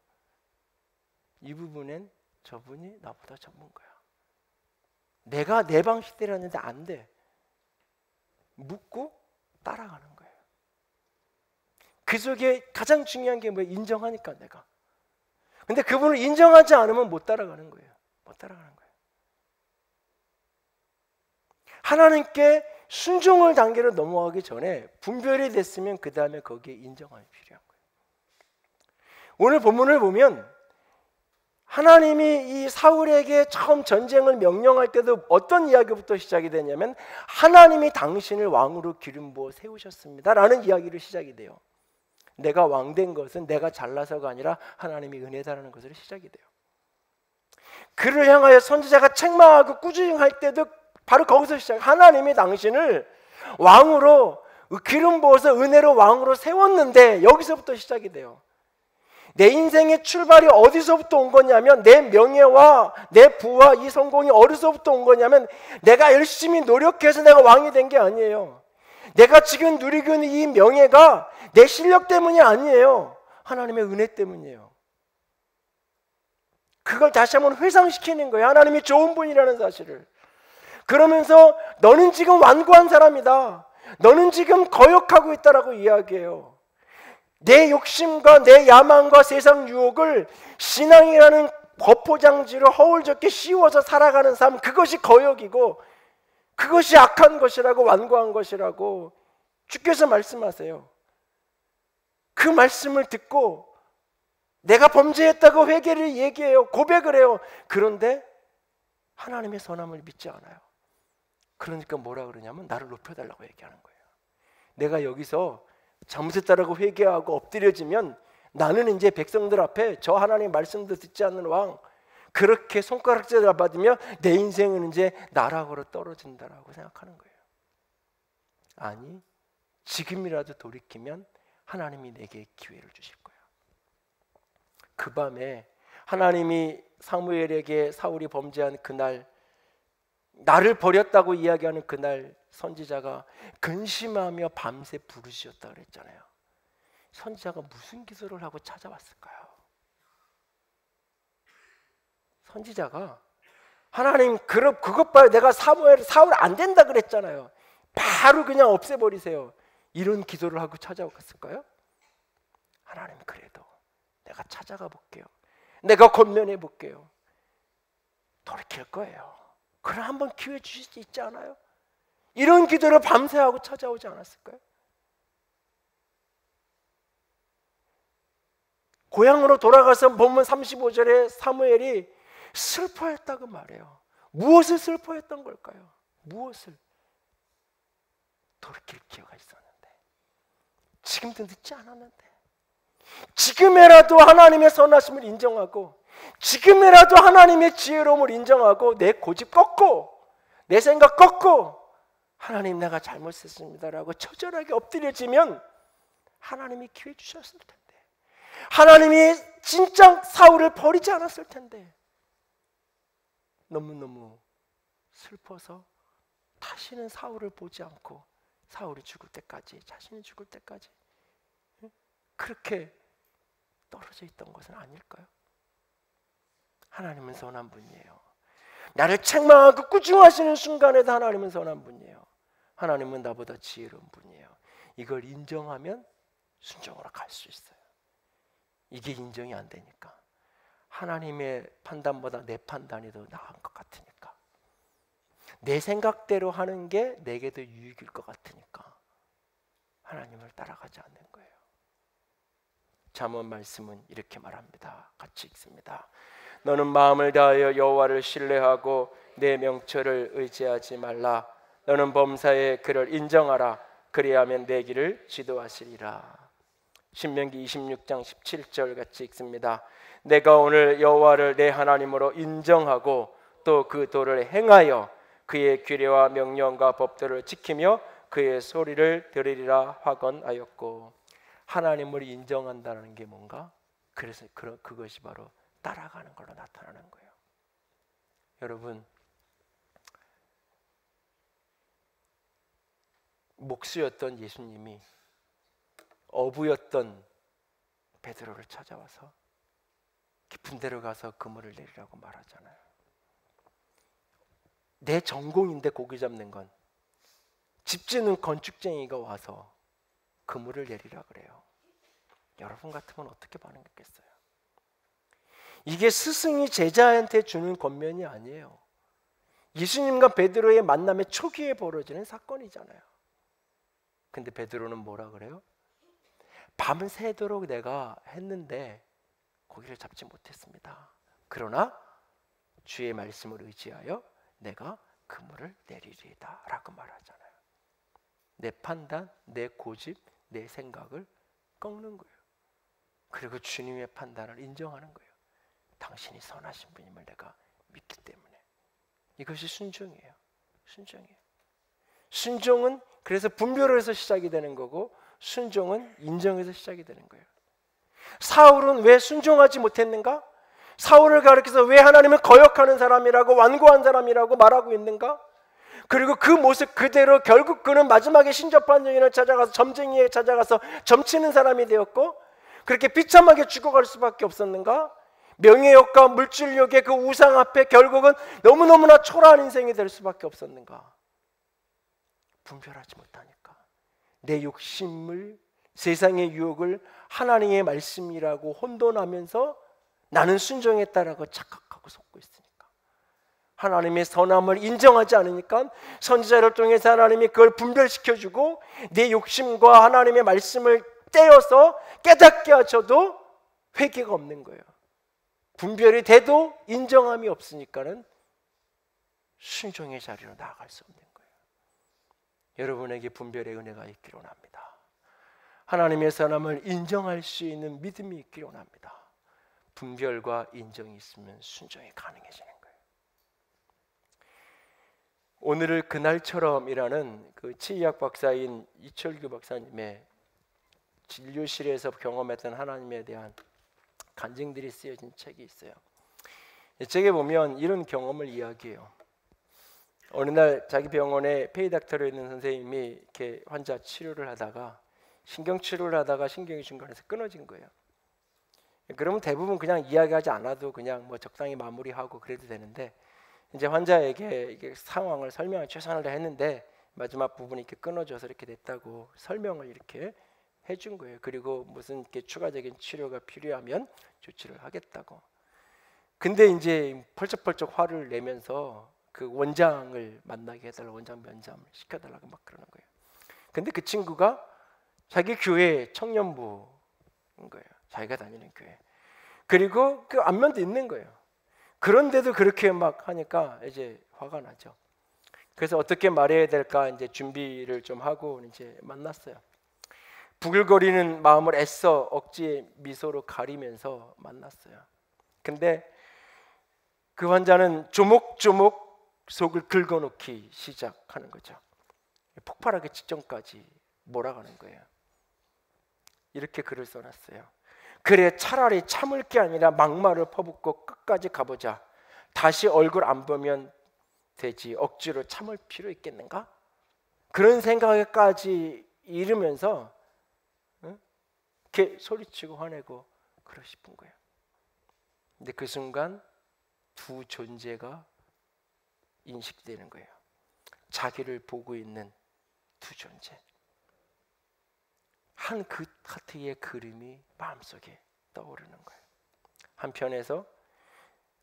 이 부분엔 저분이 나보다 전문가야. 내가 내 방식대로 하는데 안 돼. 묻고 따라가는 거예요. 그 속에 가장 중요한 게 뭐예요? 인정하니까 내가. 근데 그분을 인정하지 않으면 못 따라가는 거예요. 못 따라가는 거예요. 하나님께 순종을 단계로 넘어가기 전에 분별이 됐으면 그 다음에 거기에 인정함이 필요한 거예요. 오늘 본문을 보면 하나님이 이 사울에게 처음 전쟁을 명령할 때도 어떤 이야기부터 시작이 되냐면 하나님이 당신을 왕으로 기름 부어 세우셨습니다 라는 이야기를 시작이 돼요. 내가 왕된 것은 내가 잘나서가 아니라 하나님이 은혜다라는 것으로 시작이 돼요. 그를 향하여 선지자가 책망하고 꾸중할 때도 바로 거기서 시작. 하나님이 당신을 왕으로 기름 부어서 은혜로 왕으로 세웠는데 여기서부터 시작이 돼요. 내 인생의 출발이 어디서부터 온 거냐면 내 명예와 내 부와 이 성공이 어디서부터 온 거냐면 내가 열심히 노력해서 내가 왕이 된 게 아니에요. 내가 지금 누리고 있는 이 명예가 내 실력 때문이 아니에요. 하나님의 은혜 때문이에요. 그걸 다시 한번 회상시키는 거예요. 하나님이 좋은 분이라는 사실을. 그러면서 너는 지금 완고한 사람이다. 너는 지금 거역하고 있다라고 이야기해요. 내 욕심과 내 야망과 세상 유혹을 신앙이라는 거포장지로 허울적게 씌워서 살아가는 삶, 그것이 거역이고 그것이 악한 것이라고, 완고한 것이라고 주께서 말씀하세요. 그 말씀을 듣고 내가 범죄했다고 회개를 얘기해요. 고백을 해요. 그런데 하나님의 선함을 믿지 않아요. 그러니까 뭐라 그러냐면 나를 높여달라고 얘기하는 거예요. 내가 여기서 잘못했다라고 회개하고 엎드려지면 나는 이제 백성들 앞에 저 하나님의 말씀도 듣지 않는 왕, 그렇게 손가락질을 받으며 내 인생은 이제 나락으로 떨어진다라고 생각하는 거예요. 아니, 지금이라도 돌이키면 하나님이 내게 기회를 주실 거예요. 그 밤에 하나님이 사무엘에게 사울이 범죄한 그날, 나를 버렸다고 이야기하는 그날 선지자가 근심하며 밤새 부르짖었다 그랬잖아요. 선지자가 무슨 기도를 하고 찾아왔을까요? 선지자가 하나님 그것 봐요. 내가 사울 안 된다 그랬잖아요. 바로 그냥 없애버리세요. 이런 기도를 하고 찾아왔을까요? 하나님 그래도 내가 찾아가 볼게요. 내가 권면해 볼게요. 돌이킬 거예요. 그럼 한번 기회 주실 수 있지 않아요? 이런 기도를 밤새 하고 찾아오지 않았을까요? 고향으로 돌아가서 보면 35절에 사무엘이 슬퍼했다고 말해요. 무엇을 슬퍼했던 걸까요? 무엇을? 돌이킬 기회가 있었는데, 지금도 늦지 않았는데, 지금이라도 하나님의 선하심을 인정하고, 지금이라도 하나님의 지혜로움을 인정하고, 내 고집 꺾고 내 생각 꺾고 하나님 내가 잘못했습니다라고 처절하게 엎드려지면 하나님이 기회 주셨을 텐데, 하나님이 진짜 사울을 버리지 않았을 텐데, 너무너무 슬퍼서 다시는 사울을 보지 않고 사울이 죽을 때까지, 자신이 죽을 때까지 그렇게 떨어져 있던 것은 아닐까요? 하나님은 선한 분이에요. 나를 책망하고 꾸중하시는 순간에도 하나님은 선한 분이에요. 하나님은 나보다 지혜로운 분이에요. 이걸 인정하면 순종으로 갈 수 있어요. 이게 인정이 안 되니까, 하나님의 판단보다 내 판단이 더 나은 것 같으니까, 내 생각대로 하는 게 내게 더 유익일 것 같으니까 하나님을 따라가지 않는 거예요. 잠언 말씀은 이렇게 말합니다. 같이 읽습니다. 너는 마음을 다하여 여호와를 신뢰하고 내 명철을 의지하지 말라. 너는 범사에 그를 인정하라. 그리하면 내 길을 지도하시리라. 신명기 26장 17절 같이 읽습니다. 내가 오늘 여호와를 내 하나님으로 인정하고 또 그 도를 행하여 그의 규례와 명령과 법도를 지키며 그의 소리를 들으리라 하건하였고, 하나님을 인정한다는 게 뭔가? 그래서 그것이 바로 따라가는 걸로 나타나는 거예요. 여러분, 목수였던 예수님이 어부였던 베드로를 찾아와서 깊은 데로 가서 그물을 내리라고 말하잖아요. 내 전공인데 고기 잡는 건, 집 짓는 건축쟁이가 와서 그물을 내리라 그래요. 여러분 같으면 어떻게 반응했겠어요? 이게 스승이 제자한테 주는 권면이 아니에요. 예수님과 베드로의 만남의 초기에 벌어지는 사건이잖아요. 근데 베드로는 뭐라 그래요? 밤새도록 내가 했는데 고기를 잡지 못했습니다. 그러나 주의 말씀을 의지하여 내가 그물을 내리리이다 라고 말하잖아요. 내 판단, 내 고집, 내 생각을 꺾는 거예요. 그리고 주님의 판단을 인정하는 거예요. 당신이 선하신 분임을 내가 믿기 때문에. 이것이 순종이에요. 순종이에요. 순종은 그래서 분별에서 시작이 되는 거고, 순종은 인정에서 시작이 되는 거예요. 사울은 왜 순종하지 못했는가? 사울을 가리켜서 왜 하나님은 거역하는 사람이라고, 완고한 사람이라고 말하고 있는가? 그리고 그 모습 그대로 결국 그는 마지막에 신접한정인을 찾아가서, 점쟁이에 찾아가서 점치는 사람이 되었고, 그렇게 비참하게 죽어갈 수밖에 없었는가? 명예욕과 물질욕의 그 우상 앞에 결국은 너무너무나 초라한 인생이 될 수밖에 없었는가? 분별하지 못하니까 내 욕심을, 세상의 유혹을 하나님의 말씀이라고 혼돈하면서 나는 순종했다라고 착각하고 속고 있으니까, 하나님의 선함을 인정하지 않으니까 선지자를 통해서 하나님이 그걸 분별시켜주고 내 욕심과 하나님의 말씀을 떼어서 깨닫게 하셔도 회개가 없는 거예요. 분별이 돼도 인정함이 없으니까는 순종의 자리로 나아갈 수 없는 거예요. 여러분에게 분별의 은혜가 있기를 원합니다. 하나님의 선함을 인정할 수 있는 믿음이 있기를 원합니다. 분별과 인정이 있으면 순종이 가능해지는 거예요. 오늘을 그날처럼이라는 그 치의학 박사인 이철규 박사님의 진료실에서 경험했던 하나님에 대한 간증들이 쓰여진 책이 있어요. 이 책에 보면 이런 경험을 이야기해요. 어느 날 자기 병원에 페이닥터로 있는 선생님이 이렇게 환자 치료를 하다가, 신경 치료를 하다가 신경이 중간에서 끊어진 거예요. 그러면 대부분 그냥 이야기하지 않아도 그냥 뭐 적당히 마무리하고 그래도 되는데, 이제 환자에게 이게 상황을 설명을 최선을 다했는데 마지막 부분이 이렇게 끊어져서 이렇게 됐다고 설명을 이렇게 해준 거예요. 그리고 무슨 이렇게 추가적인 치료가 필요하면 조치를 하겠다고. 근데 이제 펄쩍펄쩍 화를 내면서 그 원장을 만나게 해달라, 원장 면담을 시켜달라고 막 그러는 거예요. 근데 그 친구가 자기 교회 청년부인 거예요. 자기가 다니는 교회. 그리고 그 안면도 있는 거예요. 그런데도 그렇게 막 하니까 이제 화가 나죠. 그래서 어떻게 말해야 될까 이제 준비를 좀 하고 이제 만났어요. 부글거리는 마음을 애써 억지의 미소로 가리면서 만났어요. 근데 그 환자는 조목조목 속을 긁어놓기 시작하는 거죠. 폭발하기 직전까지 몰아가는 거예요. 이렇게 글을 써놨어요. 그래, 차라리 참을 게 아니라 막말을 퍼붓고 끝까지 가보자. 다시 얼굴 안 보면 되지. 억지로 참을 필요 있겠는가? 그런 생각까지 이르면서 이렇게 소리치고 화내고 그러고 싶은 거예요. 근데 그 순간 두 존재가 인식되는 거예요. 자기를 보고 있는 두 존재. 한 그 하트의 그림이 마음속에 떠오르는 거예요. 한편에서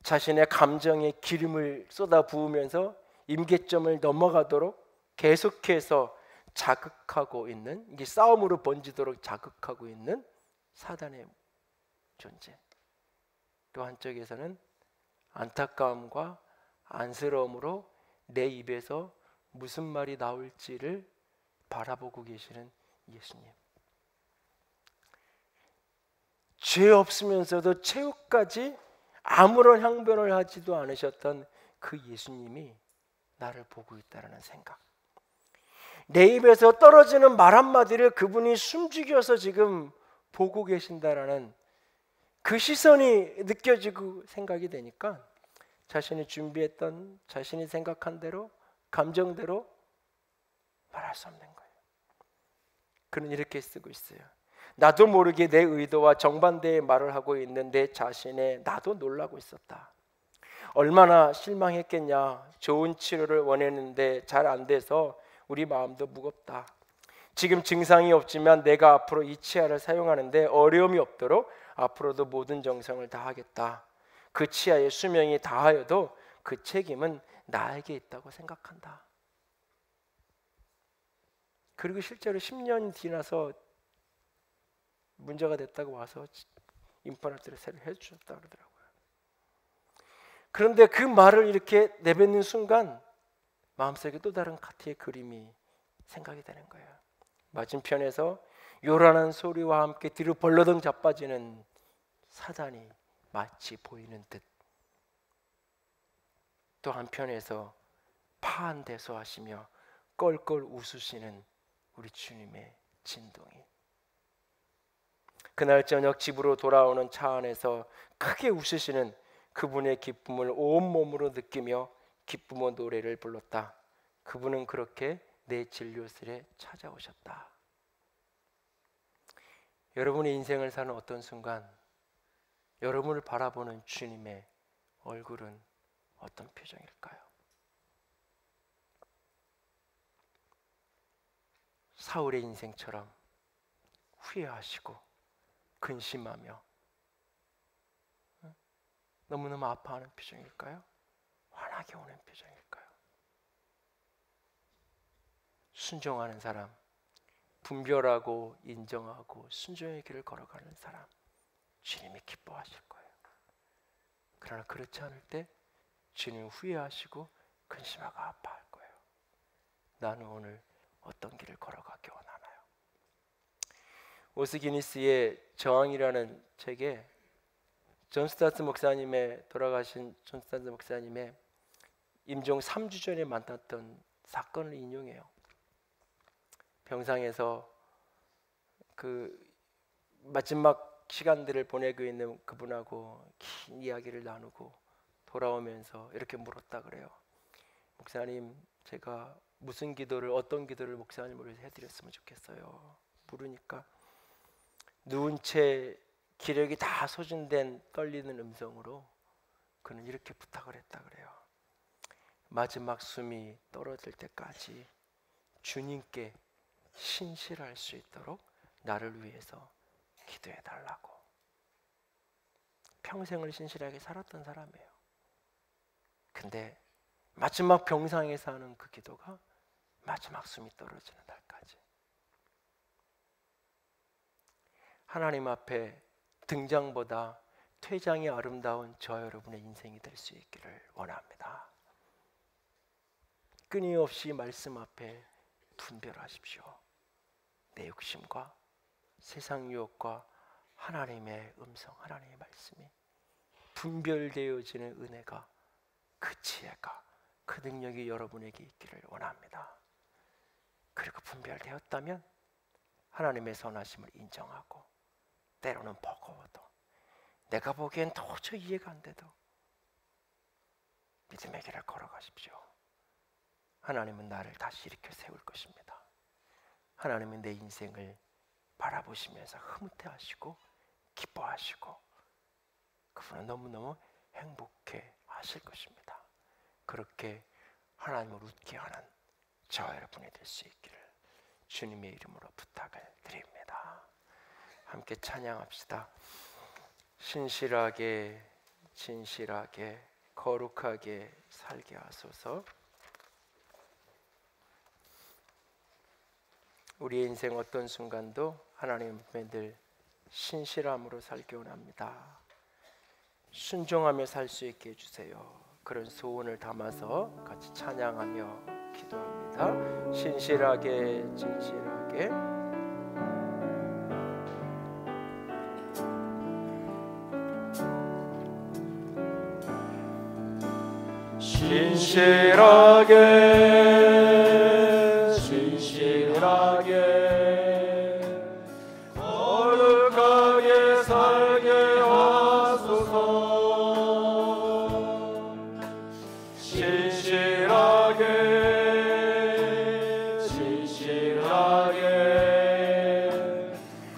자신의 감정에 기름을 쏟아 부으면서 임계점을 넘어가도록 계속해서 자극하고 있는, 이게 싸움으로 번지도록 자극하고 있는 사단의 존재. 또 한쪽에서는 안타까움과 안쓰러움으로 내 입에서 무슨 말이 나올지를 바라보고 계시는 예수님. 죄 없으면서도 최후까지 아무런 항변을 하지도 않으셨던 그 예수님이 나를 보고 있다는 생각. 내 입에서 떨어지는 말 한마디를 그분이 숨죽여서 지금 보고 계신다라는 그 시선이 느껴지고 생각이 되니까 자신이 준비했던, 자신이 생각한 대로, 감정대로 말할 수 없는 거예요. 그는 이렇게 쓰고 있어요. 나도 모르게 내 의도와 정반대의 말을 하고 있는 내 자신에 나도 놀라고 있었다. 얼마나 실망했겠냐. 좋은 치료를 원했는데 잘 안 돼서 우리 마음도 무겁다. 지금 증상이 없지만 내가 앞으로 이 치아를 사용하는데 어려움이 없도록 앞으로도 모든 정성을 다하겠다. 그 치아의 수명이 다하여도 그 책임은 나에게 있다고 생각한다. 그리고 실제로 10년 지나서 문제가 됐다고 와서 임플란트를 새로 해주셨다 그러더라고요. 그런데 그 말을 이렇게 내뱉는 순간 마음속에 또 다른 카트의 그림이 생각이 되는 거예요. 맞은편에서 요란한 소리와 함께 뒤로 벌러덩 자빠지는 사단이 마치 보이는 듯, 또 한편에서 파한대소하시며 껄껄 웃으시는 우리 주님의 진동이, 그날 저녁 집으로 돌아오는 차 안에서 크게 웃으시는 그분의 기쁨을 온몸으로 느끼며 기쁨의 노래를 불렀다. 그분은 그렇게 내 진료실에 찾아오셨다. 여러분의 인생을 사는 어떤 순간 여러분을 바라보는 주님의 얼굴은 어떤 표정일까요? 사울의 인생처럼 후회하시고 근심하며 너무너무 아파하는 표정일까요? 환하게 오는 표정일까요? 순종하는 사람, 분별하고 인정하고 순종의 길을 걸어가는 사람, 주님이 기뻐하실 거예요. 그러나 그렇지 않을 때 주님 후회하시고 근심하고 아파할 거예요. 나는 오늘 어떤 길을 걸어가기 원하나요? 오스기니스의 저항이라는 책에 돌아가신 존 스타트 목사님의 임종 3주 전에 만났던 사건을 인용해요. 병상에서 그 마지막 시간들을 보내고 있는 그분하고 긴 이야기를 나누고 돌아오면서 이렇게 물었다 그래요. 목사님, 제가 무슨 기도를, 어떤 기도를 목사님을 위해서 해드렸으면 좋겠어요. 물으니까 누운 채 기력이 다 소진된 떨리는 음성으로 그는 이렇게 부탁을 했다 그래요. 마지막 숨이 떨어질 때까지 주님께 신실할 수 있도록 나를 위해서 기도해 달라고. 평생을 신실하게 살았던 사람이에요. 근데 마지막 병상에서 하는 그 기도가 마지막 숨이 떨어지는 날까지 하나님 앞에 등장보다 퇴장이 아름다운 저 여러분의 인생이 될 수 있기를 원합니다. 끊임없이 말씀 앞에 분별하십시오. 내 욕심과 세상 유혹과 하나님의 음성, 하나님의 말씀이 분별되어지는 은혜가, 그 지혜가, 그 능력이 여러분에게 있기를 원합니다. 그리고 분별되었다면 하나님의 선하심을 인정하고, 때로는 버거워도, 내가 보기엔 도저히 이해가 안 돼도 믿음의 길을 걸어가십시오. 하나님은 나를 다시 일으켜 세울 것입니다. 하나님은 내 인생을 바라보시면서 흐뭇해하시고 기뻐하시고 그분은 너무너무 행복해 하실 것입니다. 그렇게 하나님을 웃게 하는 저 여러분이 될 수 있기를 주님의 이름으로 부탁을 드립니다. 함께 찬양합시다. 신실하게 진실하게 거룩하게 살게 하소서. 우리의 인생 어떤 순간도 하나님 앞에 늘 신실함으로 살기 원합니다. 순종하며 살 수 있게 해주세요. 그런 소원을 담아서 같이 찬양하며 기도합니다. 신실하게 진실하게 신실하게 진실하게 거룩하게 살게 하소서. 신실하게 진실하게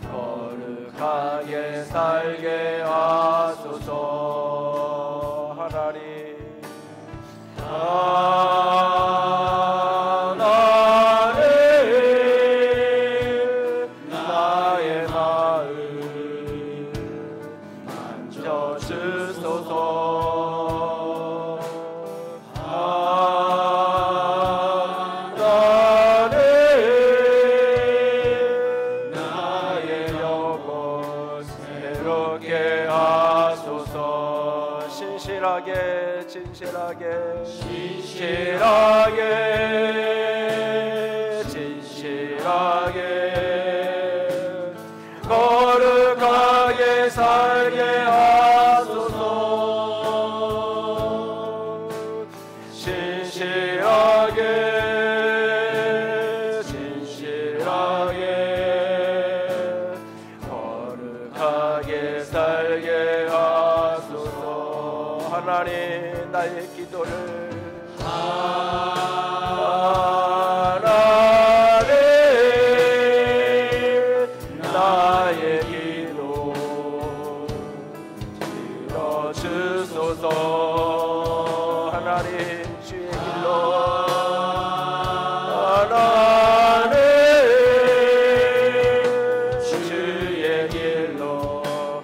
거룩하게 살게 하소서. 하나님 나의 마음 만져주소서. 나의 영혼 새롭게 하소서. 진실하게 진실하게 거룩하게 살게 하소서. 진실하게 거룩하게 살게 하소서. 하나님, 나의 기도를 하나님, 주의 길로 하나님, 주의 길로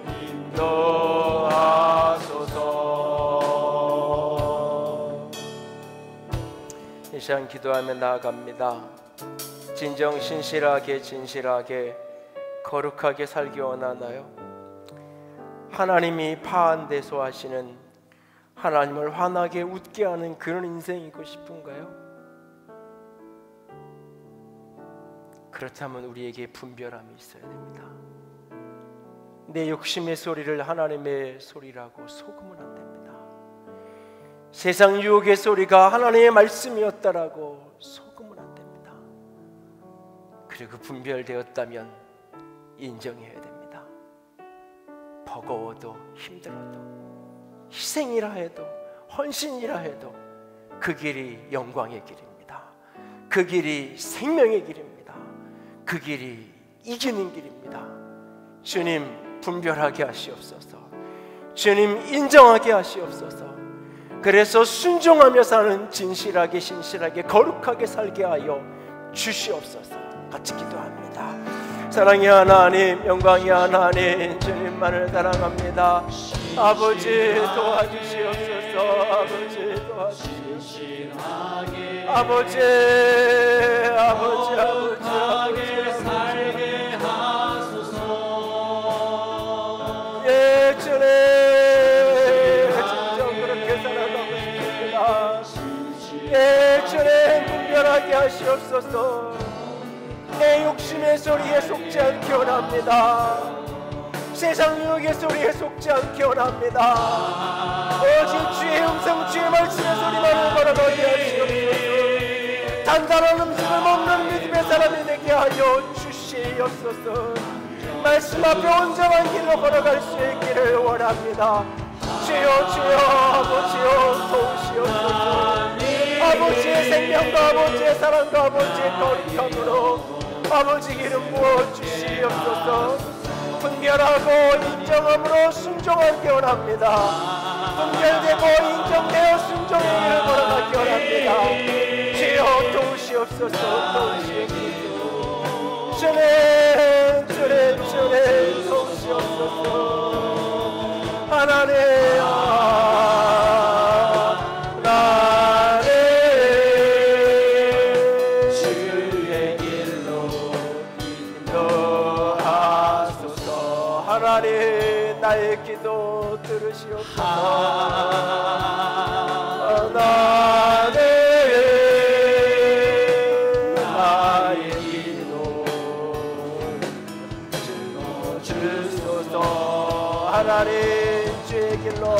인도하소서. 이 시간 기도하며 나아갑니다. 진정 신실하게 거룩하게 살기 원하나요? 하나님이 파한대소하시는, 하나님을 환하게 웃게 하는 그런 인생이고 싶은가요? 그렇다면 우리에게 분별함이 있어야 됩니다. 내 욕심의 소리를 하나님의 소리라고 속으면 안 됩니다. 세상 유혹의 소리가 하나님의 말씀이었다라고 속으면 안 됩니다. 그리고 분별되었다면 인정해야 됩니다. 버거워도 힘들어도 희생이라 해도 헌신이라 해도 그 길이 영광의 길입니다. 그 길이 생명의 길입니다. 그 길이 이기는 길입니다. 주님, 분별하게 하시옵소서. 주님, 인정하게 하시옵소서. 그래서 순종하며 사는 진실하게 신실하게 거룩하게 살게 하여 주시옵소서. 같이 기도합니다. 사랑의 하나님, 영광의 하나님, 주님만을 사랑합니다. 아버지 도와주시옵소서. 아버지 도와주시옵소서. 아버지 살게 하소서. 예, 주님, 진정 그렇게 살아가고 싶습니다. 예, 주님, 분별하게 하시옵소서. 내 욕심의 소리에 속지 않게 원합니다. 세상 유혹의 소리에 속지 않게 원합니다. 오직 주의 음성, 주의 말씀의 소리만을 걸어가게 하시옵소서. 단단한 음식을 먹는 믿음의 사람이 되게 하여 주시옵소서. 말씀 앞에 온전한 길로 걸어갈 수 있기를 원합니다. 주여 아버지여 도우시옵소서. 아버지의 생명과 아버지의 사랑과 아버지의 거룩함으로 아버지 이름 부어 주시옵소서. 분별하고 인정함으로 순종하기 원합니다. 분별되고 인정되어 순종의 길을 걸어가기 원합니다. 주여 도우시옵소서. 주님 도우시옵소서. 하나님, 하나님, 나의 기도 들으시옵소서. 하나님, 나의 기도 들어주소서. 하나님, 주의 길로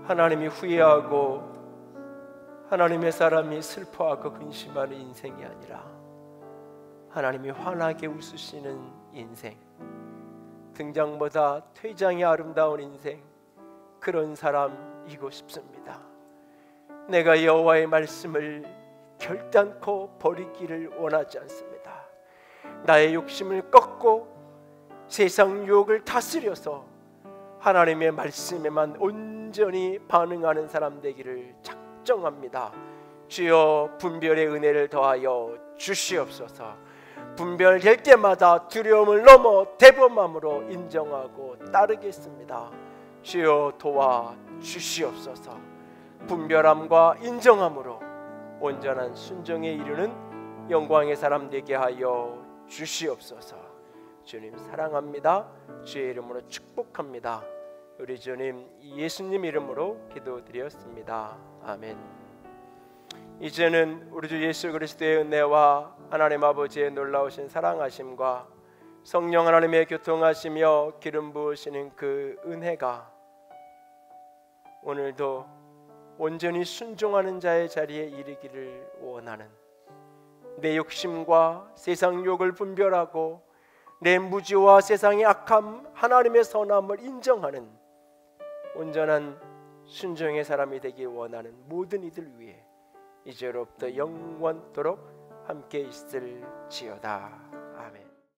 하나님이 후회하고 하나님의 사람이 슬퍼하고 근심하는 인생이 아니라 하나님이 환하게 웃으시는 인생, 등장보다 퇴장이 아름다운 인생, 그런 사람이고 싶습니다. 내가 여호와의 말씀을 결단코 버리기를 원하지 않습니다. 나의 욕심을 꺾고 세상 유혹을 다스려서 하나님의 말씀에만 온전히 반응하는 사람 되기를 작정합니다. 주여, 분별의 은혜를 더하여 주시옵소서. 분별될 때마다 두려움을 넘어 대범함으로 인정하고 따르겠습니다. 주여 도와 주시옵소서. 분별함과 인정함으로 온전한 순종에 이르는 영광의 사람 되게 하여 주시옵소서. 주님 사랑합니다. 주의 이름으로 축복합니다. 우리 주님 예수님 이름으로 기도드렸습니다. 아멘. 이제는 우리 주 예수 그리스도의 은혜와 하나님 아버지의 놀라우신 사랑하심과 성령 하나님의 교통하시며 기름 부으시는 그 은혜가 오늘도 온전히 순종하는 자의 자리에 이르기를 원하는, 내 욕심과 세상 욕을 분별하고 내 무지와 세상의 악함, 하나님의 선함을 인정하는 온전한 순종의 사람이 되기 원하는 모든 이들 위해 이제로부터 영원토록 함께 있을지어다.